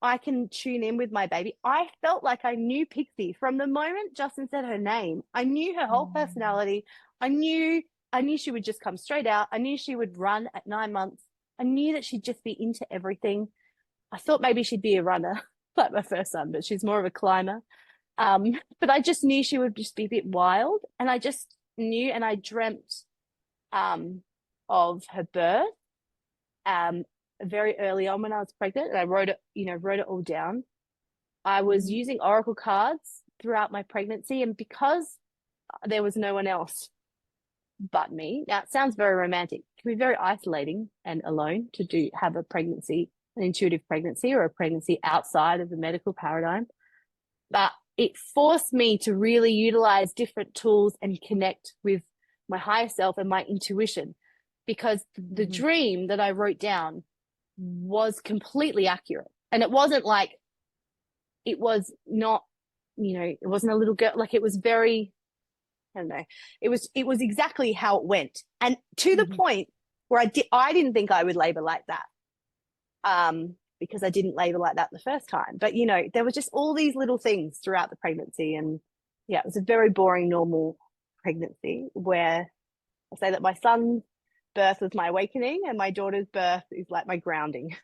I can tune in with my baby. I felt like I knew Pixie from the moment Justin said her name. I knew her whole personality. I knew she would just come straight out. I knew she would run at 9 months. I knew that she'd just be into everything. I thought maybe she'd be a runner like my first son, but she's more of a climber. But I just knew she would just be a bit wild. And I just knew, and I dreamt of her birth very early on when I was pregnant, and I wrote it all down. I was using oracle cards throughout my pregnancy, and because there was no one else but me, now it sounds very romantic, it can be very isolating and alone to have a pregnancy, an intuitive pregnancy, or a pregnancy outside of the medical paradigm. But it forced me to really utilize different tools and connect with my higher self and my intuition, because the dream that I wrote down was completely accurate. And it wasn't like, it was not, it wasn't a little girl, like it was very, I don't know, it was exactly how it went. And to the point where I didn't think I would labor like that, because I didn't labor like that the first time. But, there were just all these little things throughout the pregnancy. And yeah, it was a very boring, normal pregnancy, where I say that my son's birth was my awakening and my daughter's birth is like my grounding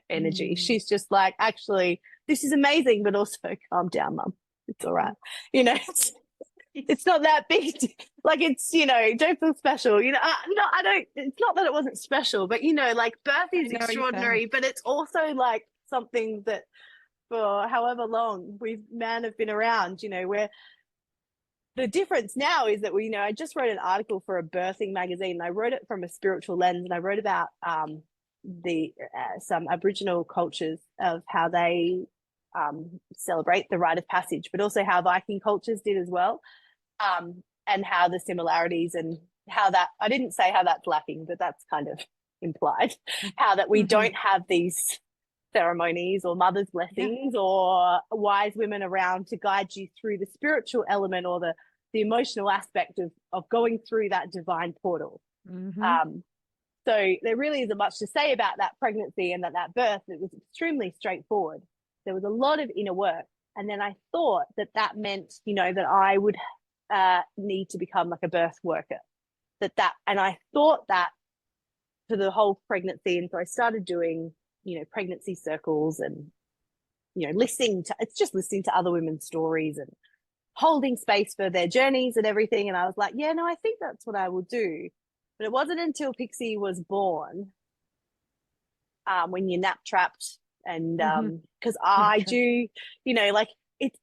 energy. She's just like, actually, this is amazing, but also calm down, Mum. It's all right. It's not that big. Like, it's, don't feel special. No, I don't. It's not that it wasn't special, but, like, birth is extraordinary, but it's also like something that for however long man have been around, where the difference now is that I just wrote an article for a birthing magazine, and I wrote it from a spiritual lens, and I wrote about some Aboriginal cultures of how they celebrate the Rite of Passage, but also how Viking cultures did as well, and how the similarities, and how that, I didn't say how that's lacking, but that's kind of implied, how that we don't have these ceremonies or mother's blessings or wise women around to guide you through the spiritual element or the emotional aspect of going through that divine portal. So there really isn't much to say about that pregnancy and that birth. It was extremely straightforward. There was a lot of inner work. And then I thought that meant, that I would need to become like a birth worker. And I thought that for the whole pregnancy. And so I started doing, pregnancy circles and, listening to other women's stories and holding space for their journeys and everything. And I was like, yeah, no, I think that's what I will do. But it wasn't until Pixie was born, when you're nap trapped, and because I do, like it's,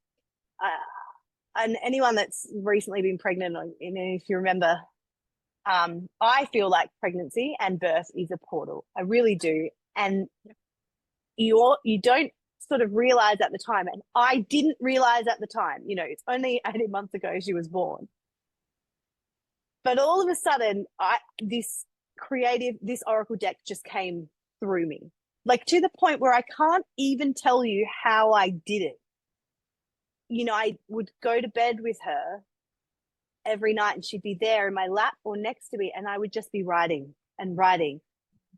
and anyone that's recently been pregnant, if you remember, I feel like pregnancy and birth is a portal. I really do. And you don't sort of realize at the time, and I didn't realize at the time, it's only 18 months ago she was born. But all of a sudden, this oracle deck just came through me. like to the point where I can't even tell you how I did it. You know, I would go to bed with her every night and she'd be there in my lap or next to me, and I would just be writing and writing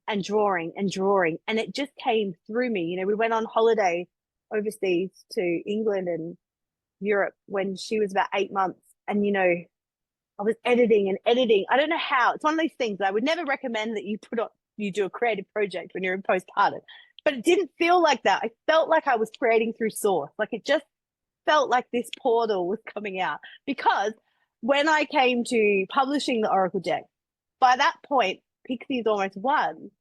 and drawing and drawing. And it just came through me. You know, we went on holiday overseas to England and Europe when she was about 8 months. And, you know, I was editing and editing. I don't know how. It's one of those things that I would never recommend that you do a creative project when you're in postpartum. But it didn't feel like that. I felt like I was creating through source. Like it just felt like this portal was coming out. Because when I came to publishing the Oracle deck, by that point, Pixie is almost one.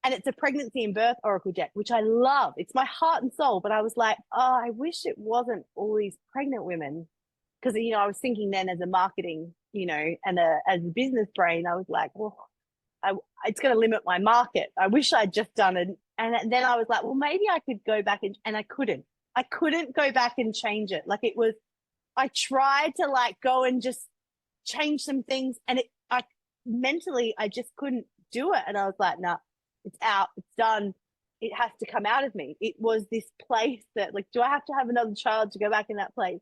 And it's a pregnancy and birth Oracle deck, which I love. It's my heart and soul. But I was like, oh, I wish it wasn't all these pregnant women. Because, you know, I was thinking then as a marketing, you know, and as a business brain, I was like, well, it's going to limit my market. I wish I'd just done it. And then I was like, well, maybe I could go back and I couldn't. I couldn't go back and change it. Like it was, I tried to like go and just change some things, and mentally, I just couldn't do it. And I was like, nah, it's out, it's done. It has to come out of me. It was this place that, like, do I have to have another child to go back in that place?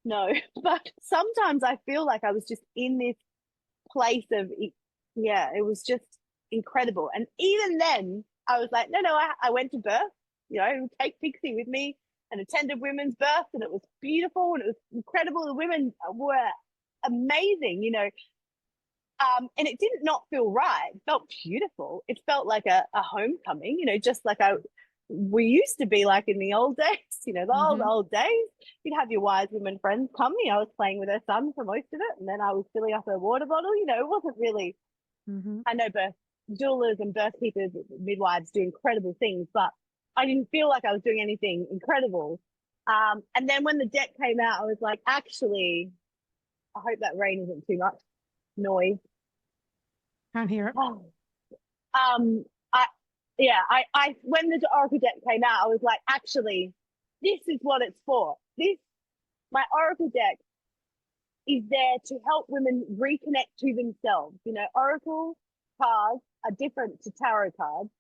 No. But sometimes I feel like I was just in this place of, yeah, it was just incredible. And even then, I was like, no, I went to birth, you know, take Pixie with me and attended women's births, and it was beautiful and it was incredible. The women were amazing, you know. And it did not feel right. It felt beautiful. It felt like a homecoming, you know, just like we used to be like in the old days, you know, the old days. You'd have your wise women friends come. You know, I was playing with her son for most of it, and then I was filling up her water bottle. You know, it wasn't really. I know birth doulas and birth keepers, midwives do incredible things, but I didn't feel like I was doing anything incredible. And then when the deck came out, I was like, actually, I hope that rain isn't too much noise. Can't hear it. I when the Oracle deck came out, I was like, actually, this is what it's for. My Oracle deck is there to help women reconnect to themselves. You know, Oracle cards are different to tarot cards.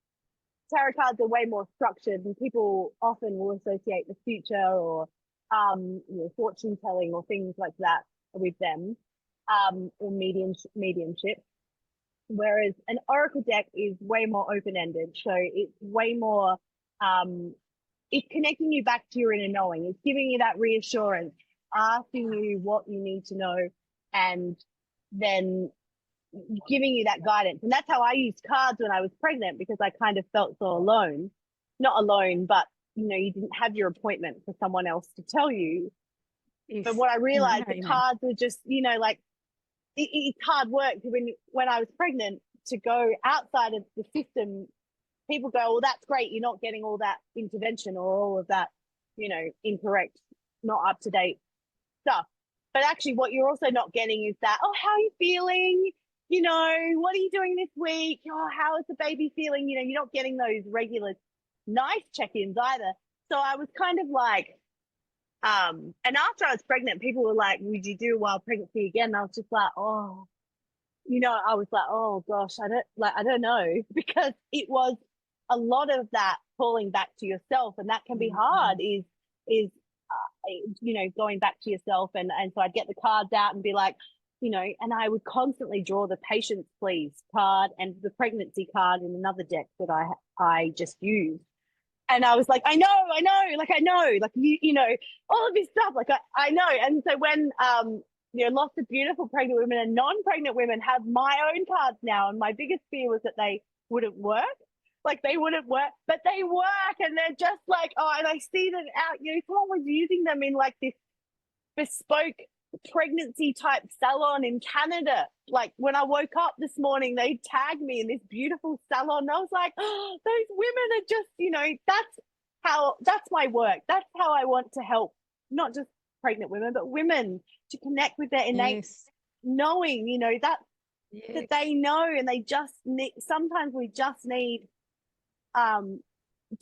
Tarot cards are way more structured, and people often will associate the future or you know, fortune telling or things like that with them, or mediumship. Whereas an Oracle deck is way more open-ended. So it's way more, it's connecting you back to your inner knowing. It's giving you that reassurance, asking you what you need to know, and then giving you that guidance. And that's how I used cards when I was pregnant, because I kind of felt so alone. Not alone, but, you know, you didn't have your appointment for someone else to tell you. Yes. But what I realized, the cards were just, you know, like, it's hard work when I was pregnant to go outside of the system. People go, well, that's great, you're not getting all that intervention or all of that, you know, incorrect, not up to date stuff. But actually what you're also not getting is that, oh, how are you feeling? You know, what are you doing this week? Oh, how is the baby feeling? You know, you're not getting those regular nice check-ins either. So I was kind of like, and after I was pregnant, people were like, would you do wild pregnancy again? And I was just like, oh, you know, I was like, oh gosh, I don't know, because it was a lot of that falling back to yourself, and that can be hard, is you know, going back to yourself. And so I'd get the cards out and be like, you know, and I would constantly draw the patience please card and the pregnancy card in another deck that I just used. And I was like, I know, like, you know, all of this stuff, like, I know. And so when, you know, lots of beautiful pregnant women and non-pregnant women have my own cards now, and my biggest fear was that they wouldn't work. Like, they wouldn't work, but they work, and they're just like, oh, and I see that out, you know, someone was using them in like this bespoke pregnancy type salon in Canada. Like, when I woke up this morning, they tagged me in this beautiful salon, and I was like, oh, those women are just, you know, that's my work. That's how I want to help not just pregnant women, but women to connect with their innate knowing, you know, that they know, and they just need, sometimes we just need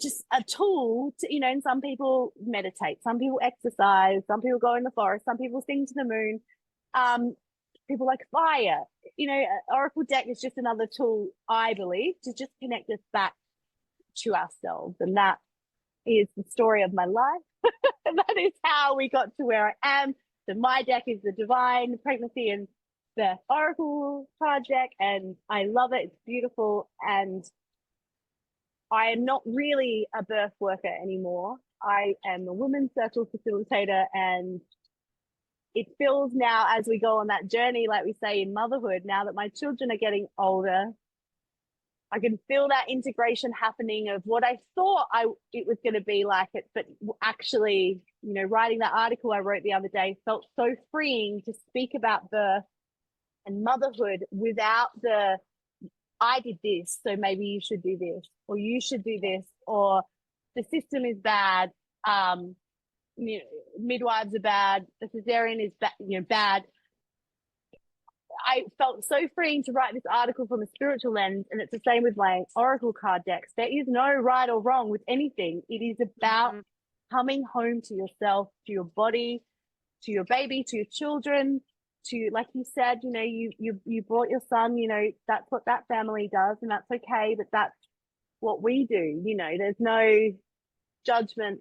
just a tool to, you know, and some people meditate, some people exercise, some people go in the forest, some people sing to the moon, people like fire, you know. Oracle deck is just another tool, I believe, to just connect us back to ourselves. And that is the story of my life. And that is how we got to where I am. So my deck is the Divine Pregnancy and Birth Oracle card deck, and I love it. It's beautiful. And I am not really a birth worker anymore. I am a women's circle facilitator, and it feels now, as we go on that journey, like we say in motherhood, now that my children are getting older, I can feel that integration happening of what I thought it was going to be like it, but actually, you know, writing that article I wrote the other day felt so freeing to speak about birth and motherhood without the I did this, so maybe you should do this, or you should do this, or the system is bad. You know, midwives are bad. The cesarean is bad. I felt so freeing to write this article from a spiritual lens, and it's the same with my oracle card decks. There is no right or wrong with anything. It is about coming home to yourself, to your body, to your baby, to your children, to, like you said, you know, you brought your son, you know, that's what that family does, and that's okay, but that's what we do. You know, there's no judgment,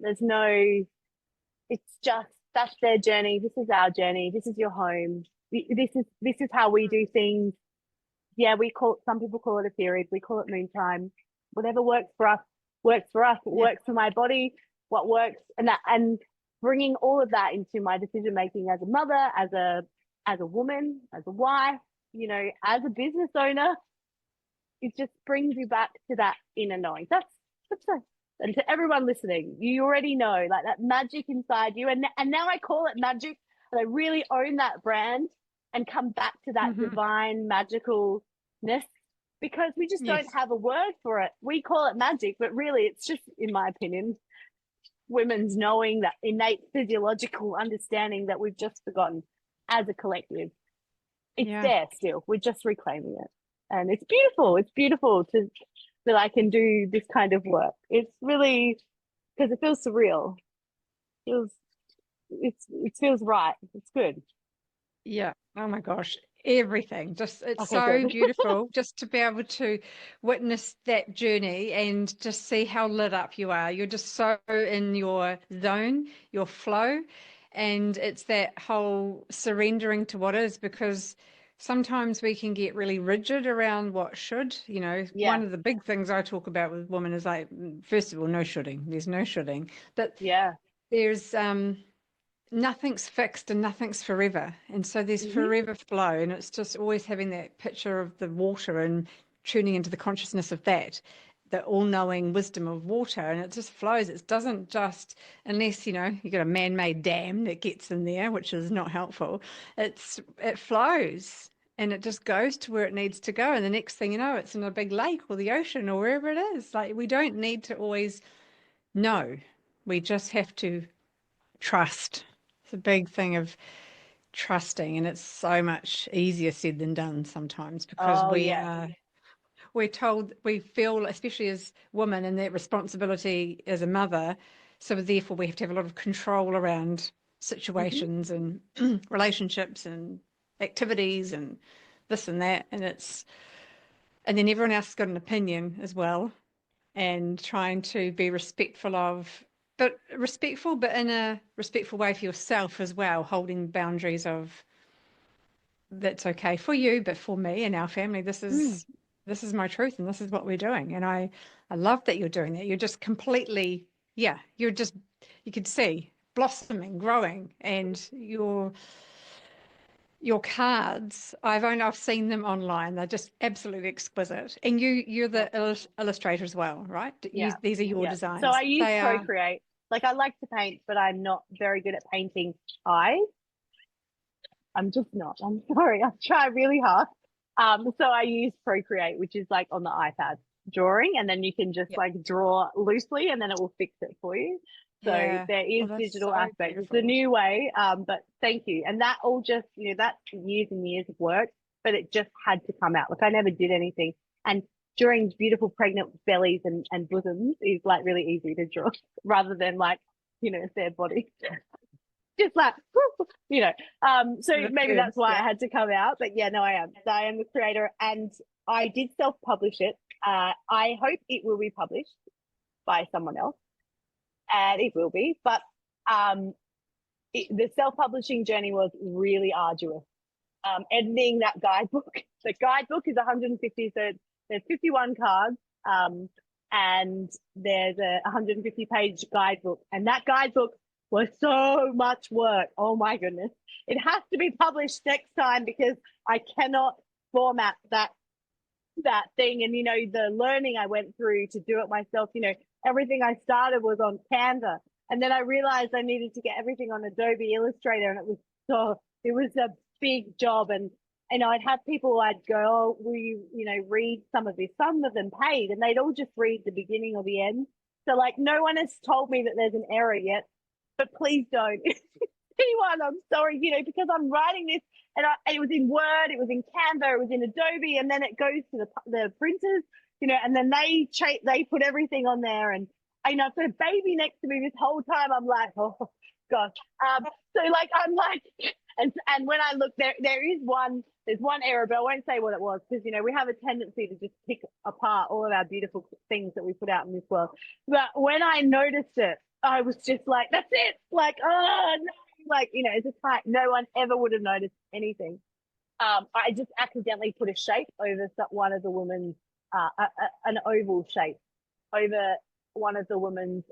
it's just, that's their journey, this is our journey, this is your home, this is how we do things. Yeah, some people call it a period, we call it moontime. Whatever works for us works for us. What works for my body, what works, and bringing all of that into my decision making as a mother, as a woman, as a wife, you know, as a business owner. It just brings you back to that inner knowing. That's and to everyone listening, you already know, like, that magic inside you, and now I call it magic, and I really own that brand and come back to that divine magicalness, because we just don't have a word for it. We call it magic, but really it's just, in my opinion, women's knowing, that innate physiological understanding that we've just forgotten as a collective. It's there still. We're just reclaiming it. And it's beautiful. It's beautiful that I can do this kind of work. It's really, because it feels surreal. It feels right. It's good. Yeah. Oh my gosh. Everything. Just, it's Okay, so good. beautiful just to be able to witness that journey and just see how lit up you are. You're just so in your zone, your flow. And it's that whole surrendering to what is, because sometimes we can get really rigid around what should, you know. One of the big things I talk about with women is, like, first of all, no shoulding. There's no shoulding. But there's nothing's fixed and nothing's forever. And so there's forever flow, and it's just always having that picture of the water and tuning into the consciousness of that, the all-knowing wisdom of water, and it just flows. It doesn't just, unless, you know, you got a man-made dam that gets in there, which is not helpful. It flows, and it just goes to where it needs to go, and the next thing you know, it's in a big lake or the ocean or wherever it is. Like, we don't need to always know. We just have to trust. It's a big thing of trusting, and it's so much easier said than done sometimes, because we're told, we feel, especially as women, and that responsibility as a mother, so therefore we have to have a lot of control around situations and relationships and activities and this and that, and then everyone else has got an opinion as well, and trying to be respectful but in a respectful way for yourself as well, holding boundaries of, that's okay for you, but for me and our family, this is my truth, and this is what we're doing. And I love that you're doing that. You're just completely, you could see blossoming, growing, and your cards, I've seen them online. They're just absolutely exquisite. And you're the illustrator as well, right? These are your designs. So I use Procreate. Like, I like to paint, but I'm not very good at painting eyes. I'm just not. I'm sorry. I try really hard. So I use Procreate, which is like on the iPad drawing, and then you can just like draw loosely, and then it will fix it for you. So there is digital aspect. Beautiful. It's a new way. But thank you. And that all just, you know, that's years and years of work, but it just had to come out. Like, I never did anything. And drawing beautiful pregnant bellies and bosoms is like really easy to draw, rather than, like, you know, their body. Just like, you know, so maybe that's why I had to come out. But yeah, no, I am the creator, and I did self-publish it. I hope it will be published. by someone else, and it will be. But the self-publishing journey was really arduous. Editing that guidebook. The guidebook is 150, so there's 51 cards, and there's a 150-page guidebook, and that guidebook was so much work. Oh my goodness. It has to be published next time because I cannot format that thing. And, the learning I went through to do it myself, everything I started was on Canva. And then I realized I needed to get everything on Adobe Illustrator. And it was a big job. And, I'd have people, I'd go, oh, will you, read some of this? Some of them paid, and they'd all just read the beginning or the end. So, like, no one has told me that there's an error yet, but please don't. Anyone, I'm sorry, because I'm writing this, and it was in Word, it was in Canva, it was in Adobe, and then it goes to the printers, and then they put everything on there, and I've got a baby next to me this whole time. I'm like, oh gosh. So like I'm like, and when I look there's one error, but I won't say what it was because we have a tendency to just pick apart all of our beautiful things that we put out in this world. But when I noticed it, I was just like, that's it. Like, oh no. Like, it's just like no one ever would have noticed anything. I just accidentally put a shape over one of the women's, an oval shape over one of the women's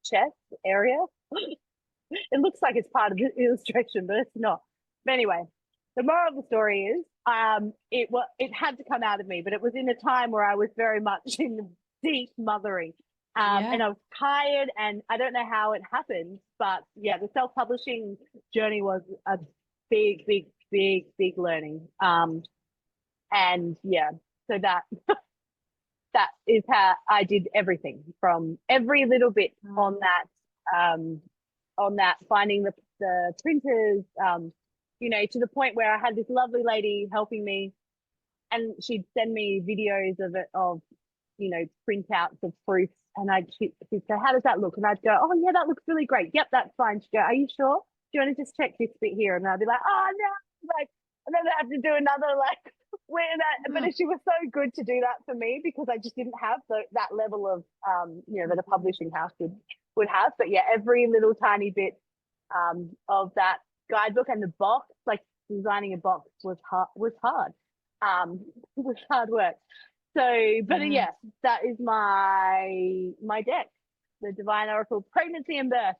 chest area. It looks like it's part of the illustration, but it's not. But anyway, the moral of the story is it had to come out of me, but it was in a time where I was very much in deep mothering. And I was tired, and I don't know how it happened, but yeah, the self-publishing journey was a big, big, big, big learning. And yeah, so that is how I did everything from every little bit on that, finding the printers, to the point where I had this lovely lady helping me, and she'd send me videos of printouts of proofs. And she'd say, how does that look? And I'd go, oh, yeah, that looks really great. Yep, that's fine. She'd go, are you sure? Do you want to just check this bit here? And I'd be like, oh, no. Like, and then I have to do another, like, where that. But she was so good to do that for me because I just didn't have that level of, that a publishing house would have. But yeah, every little tiny bit of that guidebook and the box, like designing a box was hard. It was hard work. So, but yeah, that is my deck, the Divine Oracle, Pregnancy and Birth.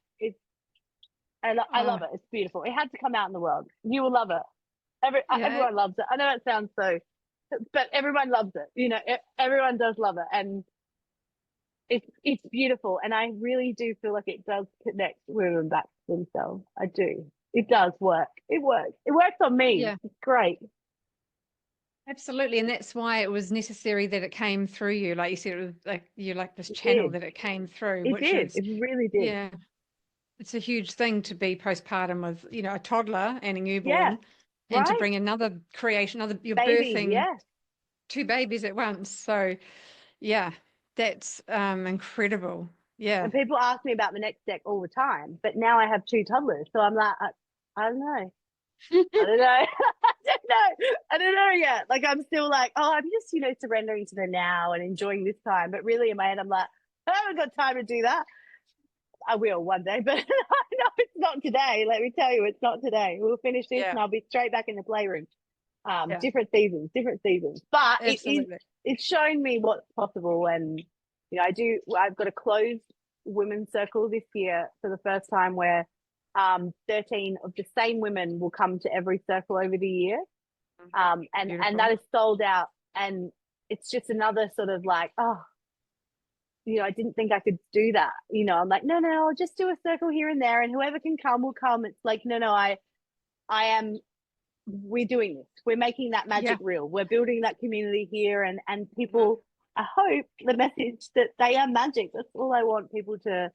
I love it. It's beautiful. It had to come out in the world. You will love it. Everyone loves it. I know it sounds but everyone loves it. Everyone does love it, and it's beautiful. And I really do feel like it does connect women back to themselves. I do. It does work. It works. It works on me. Yeah. It's great. Absolutely, and that's why it was necessary that it came through you. Like you said, it was like you're like this channel that it came through. It really did. Yeah, it's a huge thing to be postpartum with, a toddler and a newborn, and to bring another creation, you're birthing two babies at once. So, yeah, that's incredible. Yeah. And people ask me about the next deck all the time, but now I have two toddlers, so I'm like, I don't know. I don't know. I don't know yet. Like I'm still like, oh, I'm just, surrendering to the now and enjoying this time. But really in my head, I'm like, I haven't got time to do that. I will one day, but I know it's not today. Let me tell you, it's not today. We'll finish this and I'll be straight back in the playroom. Different seasons. But it's shown me what's possible. And, I've got a closed women's circle this year for the first time where 13 of the same women will come to every circle over the year. And that is sold out. And it's just another sort of like, oh, I didn't think I could do that. I'm like, no, I'll just do a circle here and there, and whoever can come will come. It's like, no, we're doing this. We're making that magic real. We're building that community here, and people, I hope the message that they are magic. That's all I want people to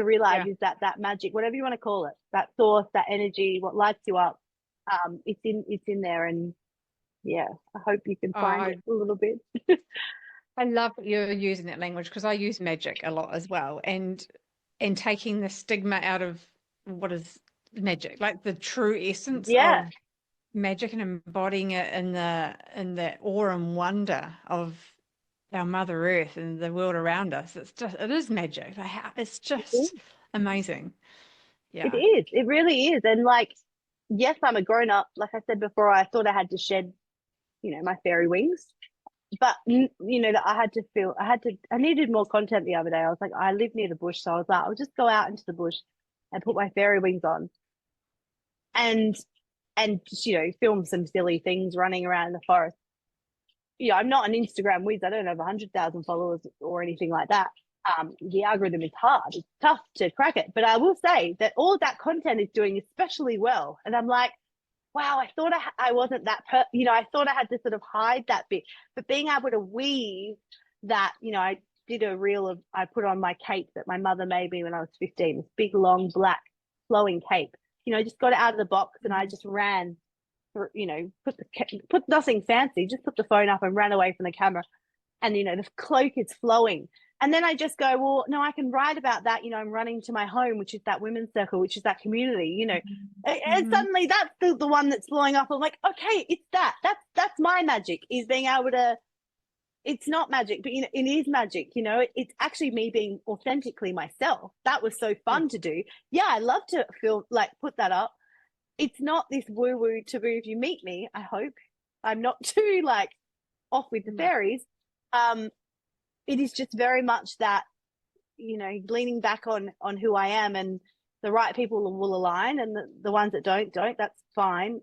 realize is that magic, whatever you want to call it, that source, that energy, what lights you up, it's in there. And I hope you can find it a little bit. I love that you're using that language because I use magic a lot as well, and taking the stigma out of what is magic, like the true essence of magic, and embodying it in the awe and wonder of our Mother Earth and the world around us. It is magic. It's It is. just amazing. It Yeah. is. It really is. And like, yes, I'm a grown up. Like I said before, I thought I had to shed, my fairy wings. But that I needed more content the other day. I was like, I live near the bush, so I was like, I'll just go out into the bush and put my fairy wings on and film some silly things running around in the forest. Yeah, I'm not an Instagram whiz. I don't have 100,000 followers or anything like that. The algorithm is hard. It's tough to crack it. But I will say that all of that content is doing especially well. And I'm like, wow, I thought I wasn't that, I thought I had to sort of hide that bit. But being able to weave that, I did a reel I put on my cape that my mother made me when I was 15, this big, long, black, flowing cape. I just got it out of the box and I just ran put nothing fancy, just put the phone up and ran away from the camera. And the cloak is flowing. And then I just go, well, no, I can write about that. I'm running to my home, which is that women's circle, which is that community, and suddenly that's the one that's blowing up. I'm like, okay, it's that's my magic, is being able to, it's not magic, but it is magic. It's actually me being authentically myself. That was so fun to do. Yeah, I love to feel like put that up. It's not this woo woo taboo. If you meet me, I hope I'm not too like off with the fairies. It is just very much that, leaning back on who I am, and the right people will align, and the ones that don't, that's fine.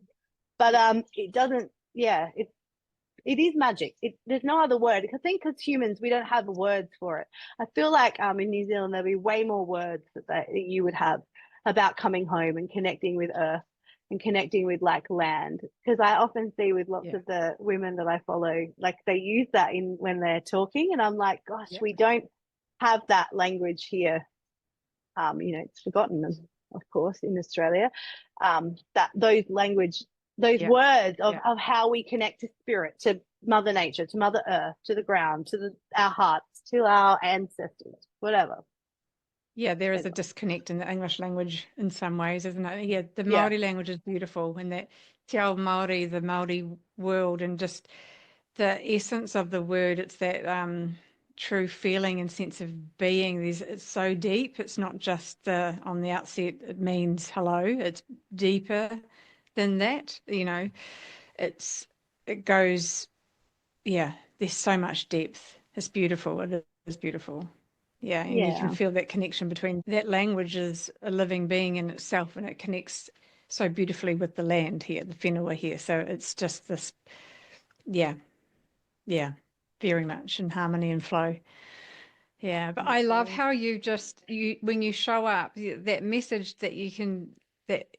But it doesn't, it is magic. There's no other word. I think as humans, we don't have words for it. I feel like in New Zealand, there'll be way more words that you would have about coming home and connecting with earth and connecting with like land. Because I often see with lots of the women that I follow, like they use that when they're talking. And I'm like, gosh, we don't have that language here. It's forgotten, of course, in Australia. That those words of how we connect to spirit, to Mother Nature, to Mother Earth, to the ground, to our hearts, to our ancestors, whatever. Yeah, there is a disconnect in the English language in some ways, isn't it? Yeah, the Māori language is beautiful, and that Te Ao Māori, the Māori world, and just the essence of the word. It's that true feeling and sense of being. It's so deep. It's not just on the outset, it means hello. It's deeper than that. It goes, there's so much depth. It's beautiful. It is beautiful. Yeah, and you can feel that connection between that language is a living being in itself, and it connects so beautifully with the land here, the whenua here. So it's just this, yeah, very much in harmony and flow. Yeah, but I love how when you show up, that message that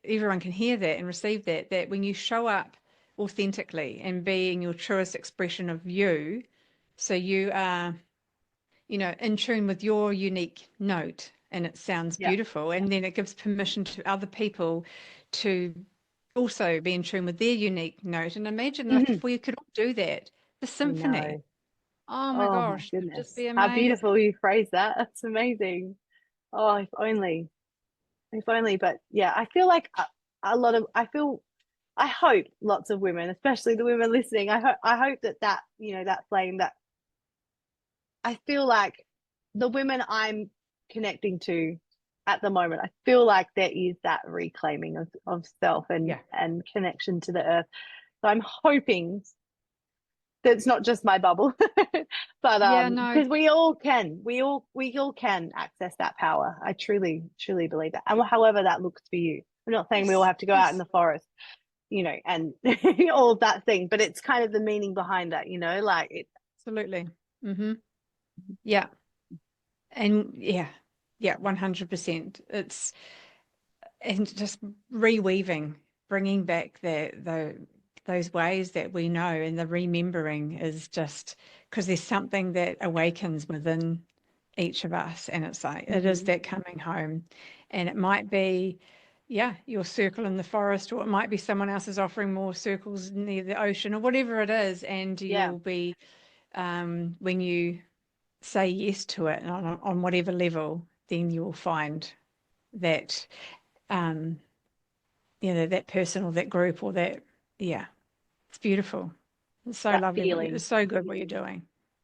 everyone can hear that and receive that when you show up authentically and being your truest expression of you, so you are, in tune with your unique note, and it sounds beautiful, and then it gives permission to other people to also be in tune with their unique note. And imagine if we could all do that, the symphony. Oh my Oh my gosh, it'd just goodness. be How beautiful amazing. you phrase that. That's amazing. Oh, if only. If only. But yeah, I feel like I hope lots of women, especially the women listening, I hope that flame, that I feel like the women I'm connecting to at the moment, I feel like there is that reclaiming of self and connection to the earth. So I'm hoping that's not just my bubble, but No, because we all can access that power. I truly truly believe that, and however that looks for you. I'm not saying we all yes, have to go out in yes, the forest, and all of that thing, but it's kind of the meaning behind that, like it. absolutely. Mm-hmm. Yeah, and yeah, 100%. And just reweaving, bringing back those ways that we know, and the remembering is just because there's something that awakens within each of us, and it's like it is that coming home, and it might be your circle in the forest, or it might be someone else is offering more circles near the ocean, or whatever it is, and Yeah, you'll be when you say yes to it on whatever level, then you will find that um, that person or that group or that, it's beautiful. It's so that lovely. feeling. It's so good what you're doing.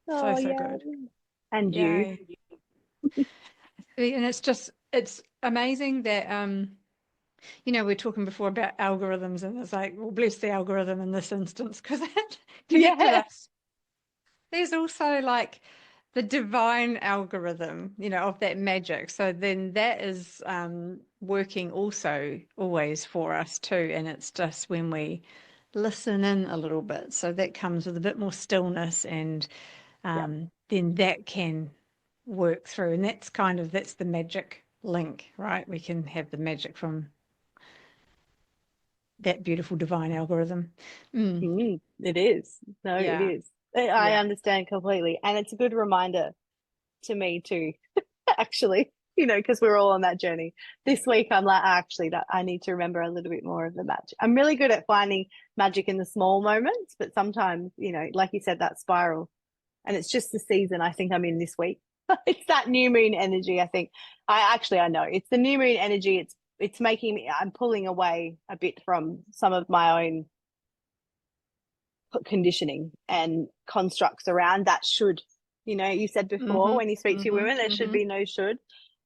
Oh, So yeah. good. And you. Yay. And it's amazing that we're talking before about algorithms, and it's like, well, bless the algorithm in this instance, because it connected Yeah. us. There's also like the divine algorithm, of that magic. So then that is working also always for us too. And it's just when we listen in a little bit. So that comes with a bit more stillness, and Yep. then that can work through. And that's the magic link, right? We can have the magic from that beautiful divine algorithm. It is. No, it Yeah. is. I Yeah. understand completely. And it's a good reminder to me too, actually, because we're all on that journey. This week, I'm like, actually, that I need to remember a little bit more of the magic. I'm really good at finding magic in the small moments, but sometimes, like you said, that spiral. And it's just the season I think I'm in this week. It's that new moon energy. I think I know it's the new moon energy. It's making me, I'm pulling away a bit from some of my own conditioning and constructs around that should. You said before, Mm-hmm. when you speak to Mm-hmm. women, there should Mm-hmm. be no should.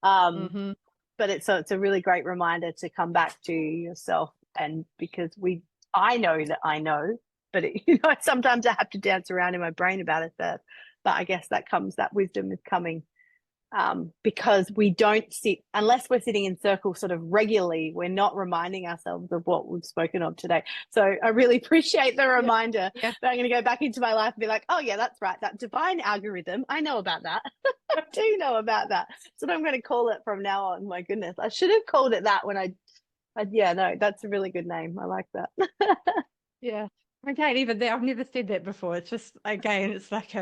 Um, Mm-hmm. but it's a really great reminder to come back to yourself, and because I know that I know, but sometimes I have to dance around in my brain about it first. But I guess that wisdom is coming, because we don't sit, unless we're sitting in circles sort of regularly, we're not reminding ourselves of what we've spoken of today. So I really appreciate the Yeah. reminder Yeah. that I'm going to go back into my life and be like, oh yeah, that's right, that divine algorithm, I know about that. I do know about that. So I'm going to call it from now on. My goodness, I should have called it that when yeah, no, that's a really good name. I like that. Yeah. Okay, even there, I've never said that before. It's just, again, it's like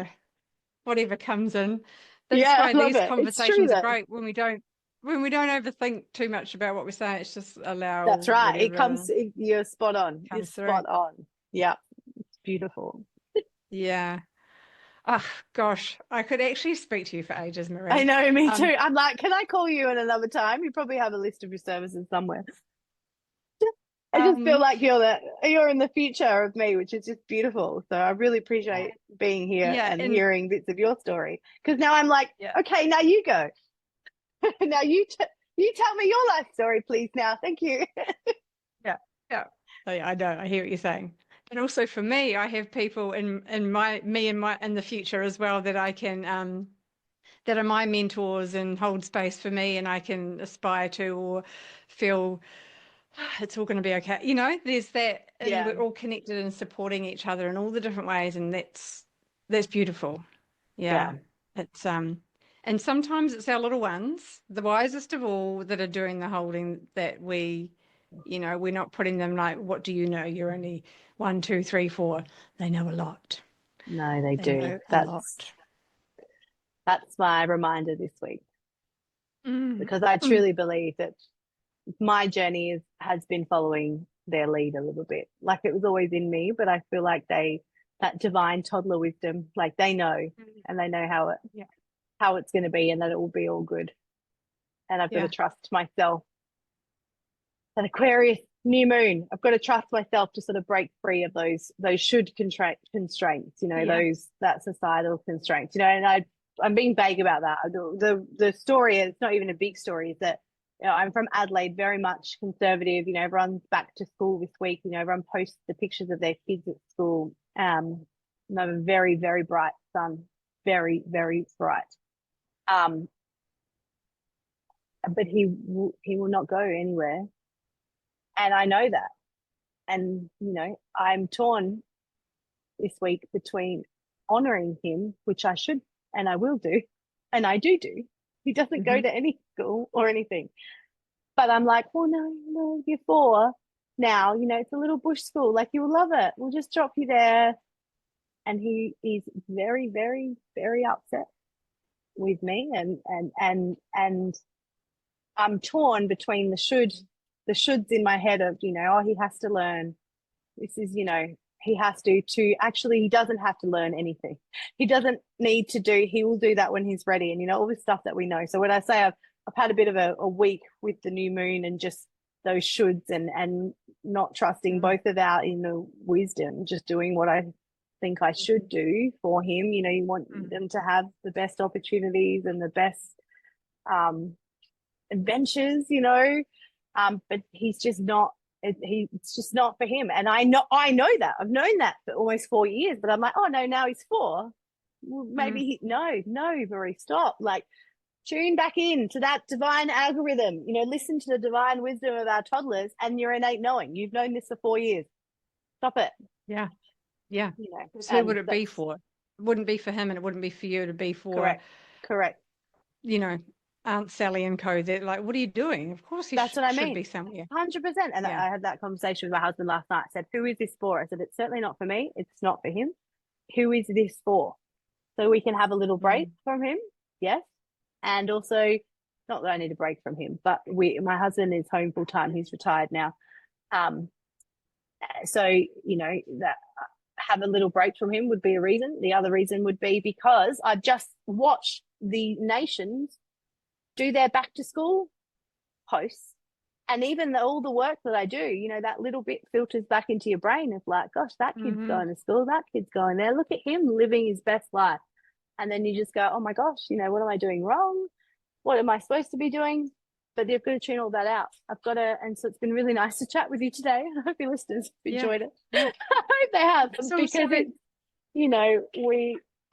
whatever comes in. That's Yeah, why I love these it. It's true conversations are though. great when we don't overthink too much about what we're saying. It's just allow That's right. whatever You're spot on. You're comes through. spot on. Yeah, it's beautiful. Yeah. Oh gosh, I could actually speak to you for ages, I Marie. know, me Um, too. I'm like, can I call you at another time? You probably have a list of your services somewhere. I just feel um, like you're in the future of me, which is just beautiful. So I really appreciate being here yeah, and and hearing bits of your story. Because now I'm like, yeah, okay, now you go. Now you tell me your life story, please. Now, thank you. yeah, yeah. So yeah, I know, I hear what you're saying. And also for me, I have people in the future as well that I can that are my mentors and hold space for me, and I can aspire to or feel it's all going to be okay. There's that, and Yeah, we're all connected and supporting each other in all the different ways, and that's beautiful. yeah, Yeah, it's and sometimes it's our little ones, the wisest of all, that are doing the holding. That we're not putting them like, what do you know? You're only one, two, three, four. They know a lot. no, they They do. know a That's lot. that's my reminder this week, Mm. because I Mm. truly believe that my journey has been following their lead a little bit. Like, it was always in me, but I feel like that divine toddler wisdom, like they know, and they know Yeah, how it's going to be, and that it will be all good. And I've got to yeah, trust myself. That Aquarius new moon, I've got to trust myself to sort of break free of those should constraints, yeah. those that societal constraints, and I'm being vague about that. The story, it's not even a big story, is that I'm from Adelaide, very much conservative. Everyone's back to school this week. Everyone posts the pictures of their kids at school. I have a very, very bright son, very, very bright. Um, but he will not go anywhere, and I know that. And I'm torn this week between honoring him, which I should and I will do, and I do. He doesn't go Hmm. to any school or anything, but I'm like, well, no, no, you're four now. It's a little bush school. Like, you will love it. We'll just drop you there. And he is very, very, very upset with me, and I'm torn between the shoulds in my head of, oh, he has to learn. This is, he has to actually, he doesn't have to learn anything. He doesn't need to do, he will do that when he's ready. And, all this stuff that we know. So when I say I've had a bit of a week with the new moon and just those shoulds, and not trusting both of our inner wisdom, just doing what I think I should do for him. You know, you want them to have the best opportunities and the best adventures, you know, but he's just not. It's just not for him, and I know that. I've known that for almost 4 years, but I'm like, oh no, now he's 4. Well, maybe no, Marie, stop. Like, tune back in to that divine algorithm. You know, listen to the divine wisdom of our toddlers and your innate knowing. You've known this for 4 years. Stop it. Yeah. You know, who would it be for? It wouldn't be for him, and it wouldn't be for you. It'd be for correct. You know, Aunt Sally and co. They're like, what are you doing? Of course, That's what I mean. Should be somewhere. 100%. And I had that conversation with my husband last night. I said, who is this for? I said, it's certainly not for me. It's not for him. Who is this for? So we can have a little break from him. Yes. And also, not that I need a break from him, but my husband is home full time. He's retired now. So, you know, that have a little break from him would be a reason. The other reason would be because I've just watched the nations do their back to school posts, and even all the work that I do, you know, that little bit filters back into your brain of like, gosh, that kid's going to school, that kid's going there, look at him living his best life. And then you just go, oh my gosh, you know, what am I doing wrong? What am I supposed to be doing? But you've got to tune all that out. And so it's been really nice to chat with you today. I hope your listeners have enjoyed it. I hope they have, because it's, you know,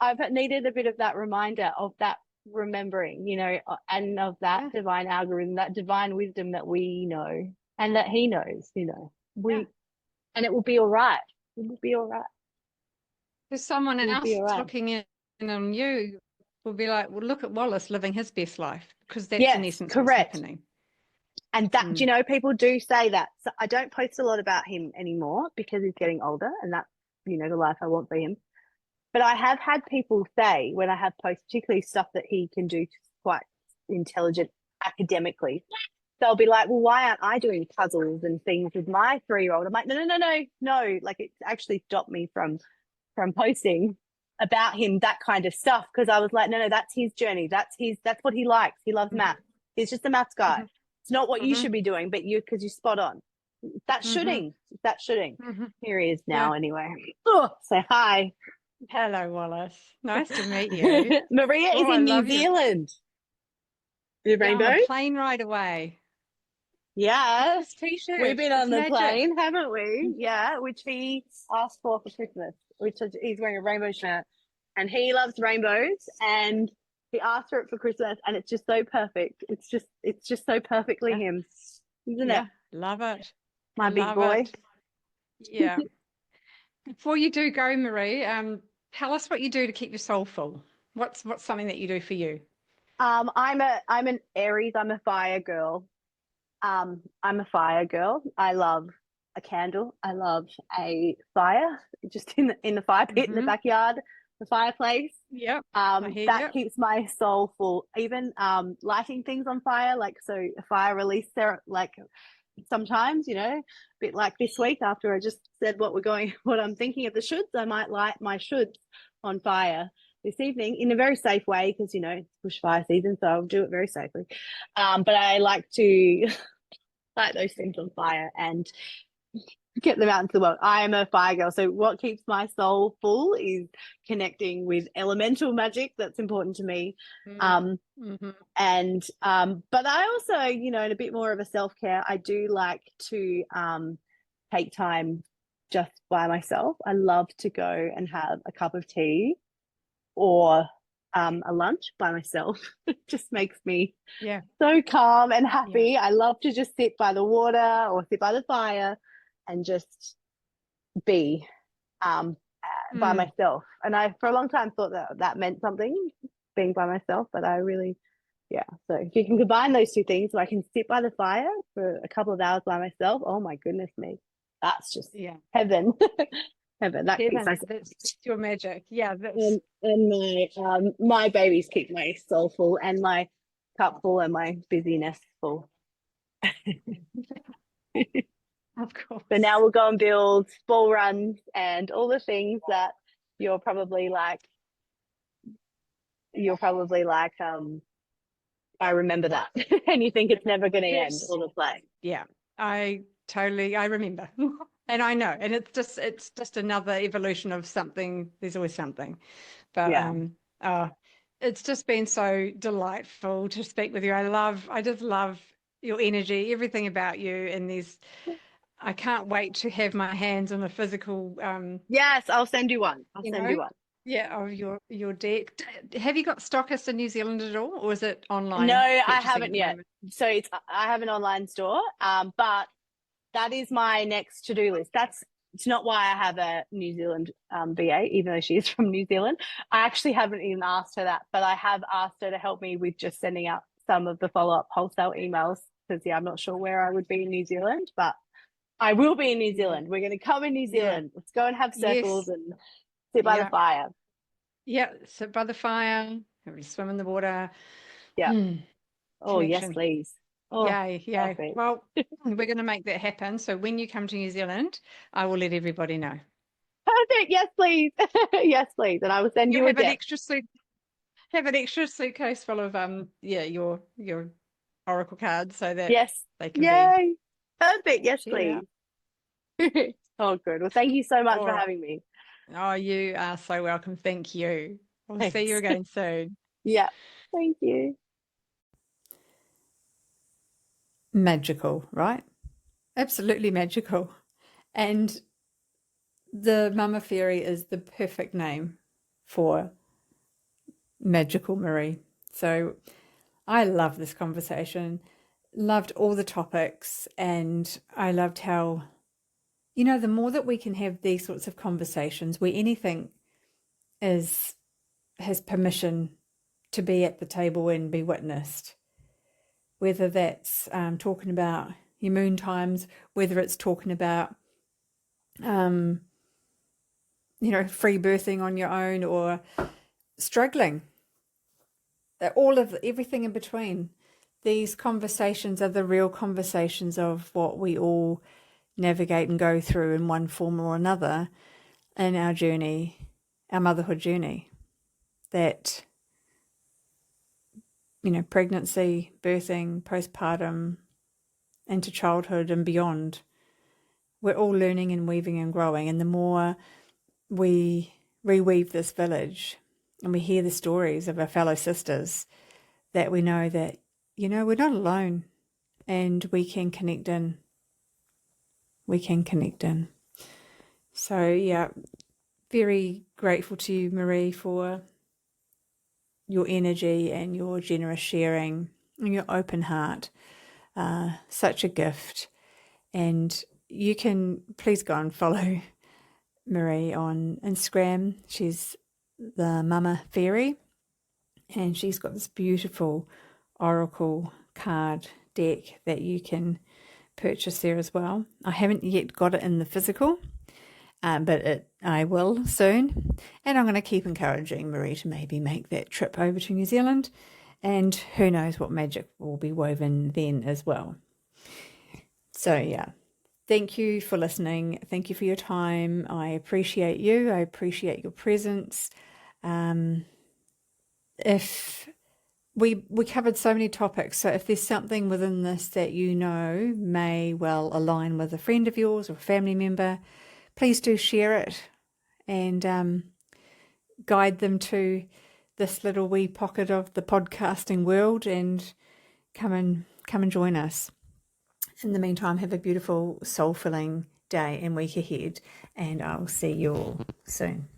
I've needed a bit of that reminder of that remembering, you know, and of that divine algorithm, that divine wisdom that we know and that he knows, you know, and it will be all right. It will be all right. There's someone else looking in on you will be like, well, look at Wallace living his best life, because that's in essence what's happening. And that, you know, people do say that. So I don't post a lot about him anymore because he's getting older, and that's, you know, the life I want for him. But I have had people say, when I have posted, particularly stuff that he can do quite intelligent academically, they'll be like, well, why aren't I doing puzzles and things with my 3-year-old? I'm like, no. Like, it's actually stopped me from posting about him, that kind of stuff, because I was like, no, that's his journey. That's what he likes. He loves math. He's just a maths guy. It's not what you should be doing, but because you're spot on. That's shooting. Here he is now anyway. Oh, say hi. Hello, Wallace. Nice to meet you. Maria is in New Zealand. The rainbow? On a plane ride away. Yes. T-shirt. We've been on the plane, haven't we? Yeah, which he asked for Christmas, which he's wearing a rainbow shirt. And he loves rainbows, and he asked for it for Christmas, and it's just so perfect. It's just so perfectly him, isn't it? Love it. My big boy. Yeah. Before you do go, Marie, tell us what you do to keep your soul full. What's something that you do for you? I'm an Aries. I'm a fire girl. I love a candle. I love a fire, just in the fire pit in the backyard, the fireplace. Yep. That keeps my soul full. Even lighting things on fire, like, so a fire release there, like, sometimes, you know, a bit like this week after I just said what I'm thinking of the shoulds, I might light my shoulds on fire this evening in a very safe way, because, you know, it's bushfire season, so I'll do it very safely. But I like to light those things on fire and get them out into the world. I am a fire girl, so what keeps my soul full is connecting with elemental magic. That's important to me. And but I also, you know, in a bit more of a self-care, I do like to take time just by myself. I love to go and have a cup of tea or a lunch by myself. It just makes me so calm and happy. I love to just sit by the water or sit by the fire and just be by myself. And I, for a long time, thought that meant something, being by myself, but I really, so if you can combine those two things, so I can sit by the fire for a couple of hours by myself, oh my goodness me, that's just heaven. Heaven. That's your magic. And my babies keep my soul full and my cup full and my busyness full. Of course. But now we'll go and build ball runs and all the things that you're probably like, I remember that. And you think it's never going to end, all the play. Yeah, I remember. And I know, and it's just another evolution of something. There's always something, but it's just been so delightful to speak with you. I just love your energy, everything about you, and I can't wait to have my hands on a physical. Yes, I'll send you one. I'll send you one. Yeah, of your deck. Have you got stockists in New Zealand at all, or is it online? No, I haven't yet. So I have an online store, but that is my next to-do list. It's not why I have a New Zealand VA, even though she is from New Zealand. I actually haven't even asked her that, but I have asked her to help me with just sending out some of the follow-up wholesale emails because, I'm not sure where I would be in New Zealand, but I will be in New Zealand. We're going to come in New Zealand. Let's go and have circles and sit by the fire. Yeah, sit by the fire, swim in the water. Yeah. Oh, yes, please. Oh, yay. Perfect. Well, we're going to make that happen. So when you come to New Zealand, I will let everybody know. Perfect. Yes, please. Yes, please. And I will send you a deck. Have an extra suitcase full of your oracle cards so that they can be. Perfect. Yes, please. Oh, good. Well, thank you so much for having me. Oh, you are so welcome. Thank you. I'll see you again soon. Yeah. Thank you. Magical, right? Absolutely magical. And the Mama Fairy is the perfect name for Magical Marie. So I love this conversation, loved all the topics, and I loved how, the more that we can have these sorts of conversations where anything has permission to be at the table and be witnessed, whether that's talking about your moon times, whether it's talking about free birthing on your own or struggling, everything in between. These conversations are the real conversations of what we all navigate and go through in one form or another in our journey, our motherhood journey. That, pregnancy, birthing, postpartum, into childhood and beyond, we're all learning and weaving and growing. And the more we reweave this village and we hear the stories of our fellow sisters, that we know that, we're not alone and we can connect in. So, very grateful to you, Marie, for your energy and your generous sharing and your open heart. Such a gift. And you can please go and follow Marie on Instagram. She's the Mama Fairy, and she's got this beautiful oracle card deck that you can purchase there as well. I haven't yet got it in the physical, but I will soon. And I'm going to keep encouraging Marie to maybe make that trip over to New Zealand, and who knows what magic will be woven then as well. So thank you for listening. Thank you for your time. I appreciate you. I appreciate your presence. If we covered so many topics, so if there's something within this that may well align with a friend of yours or a family member, please do share it and guide them to this little wee pocket of the podcasting world and come and join us. In the meantime, have a beautiful soul-filling day and week ahead, and I'll see you all soon.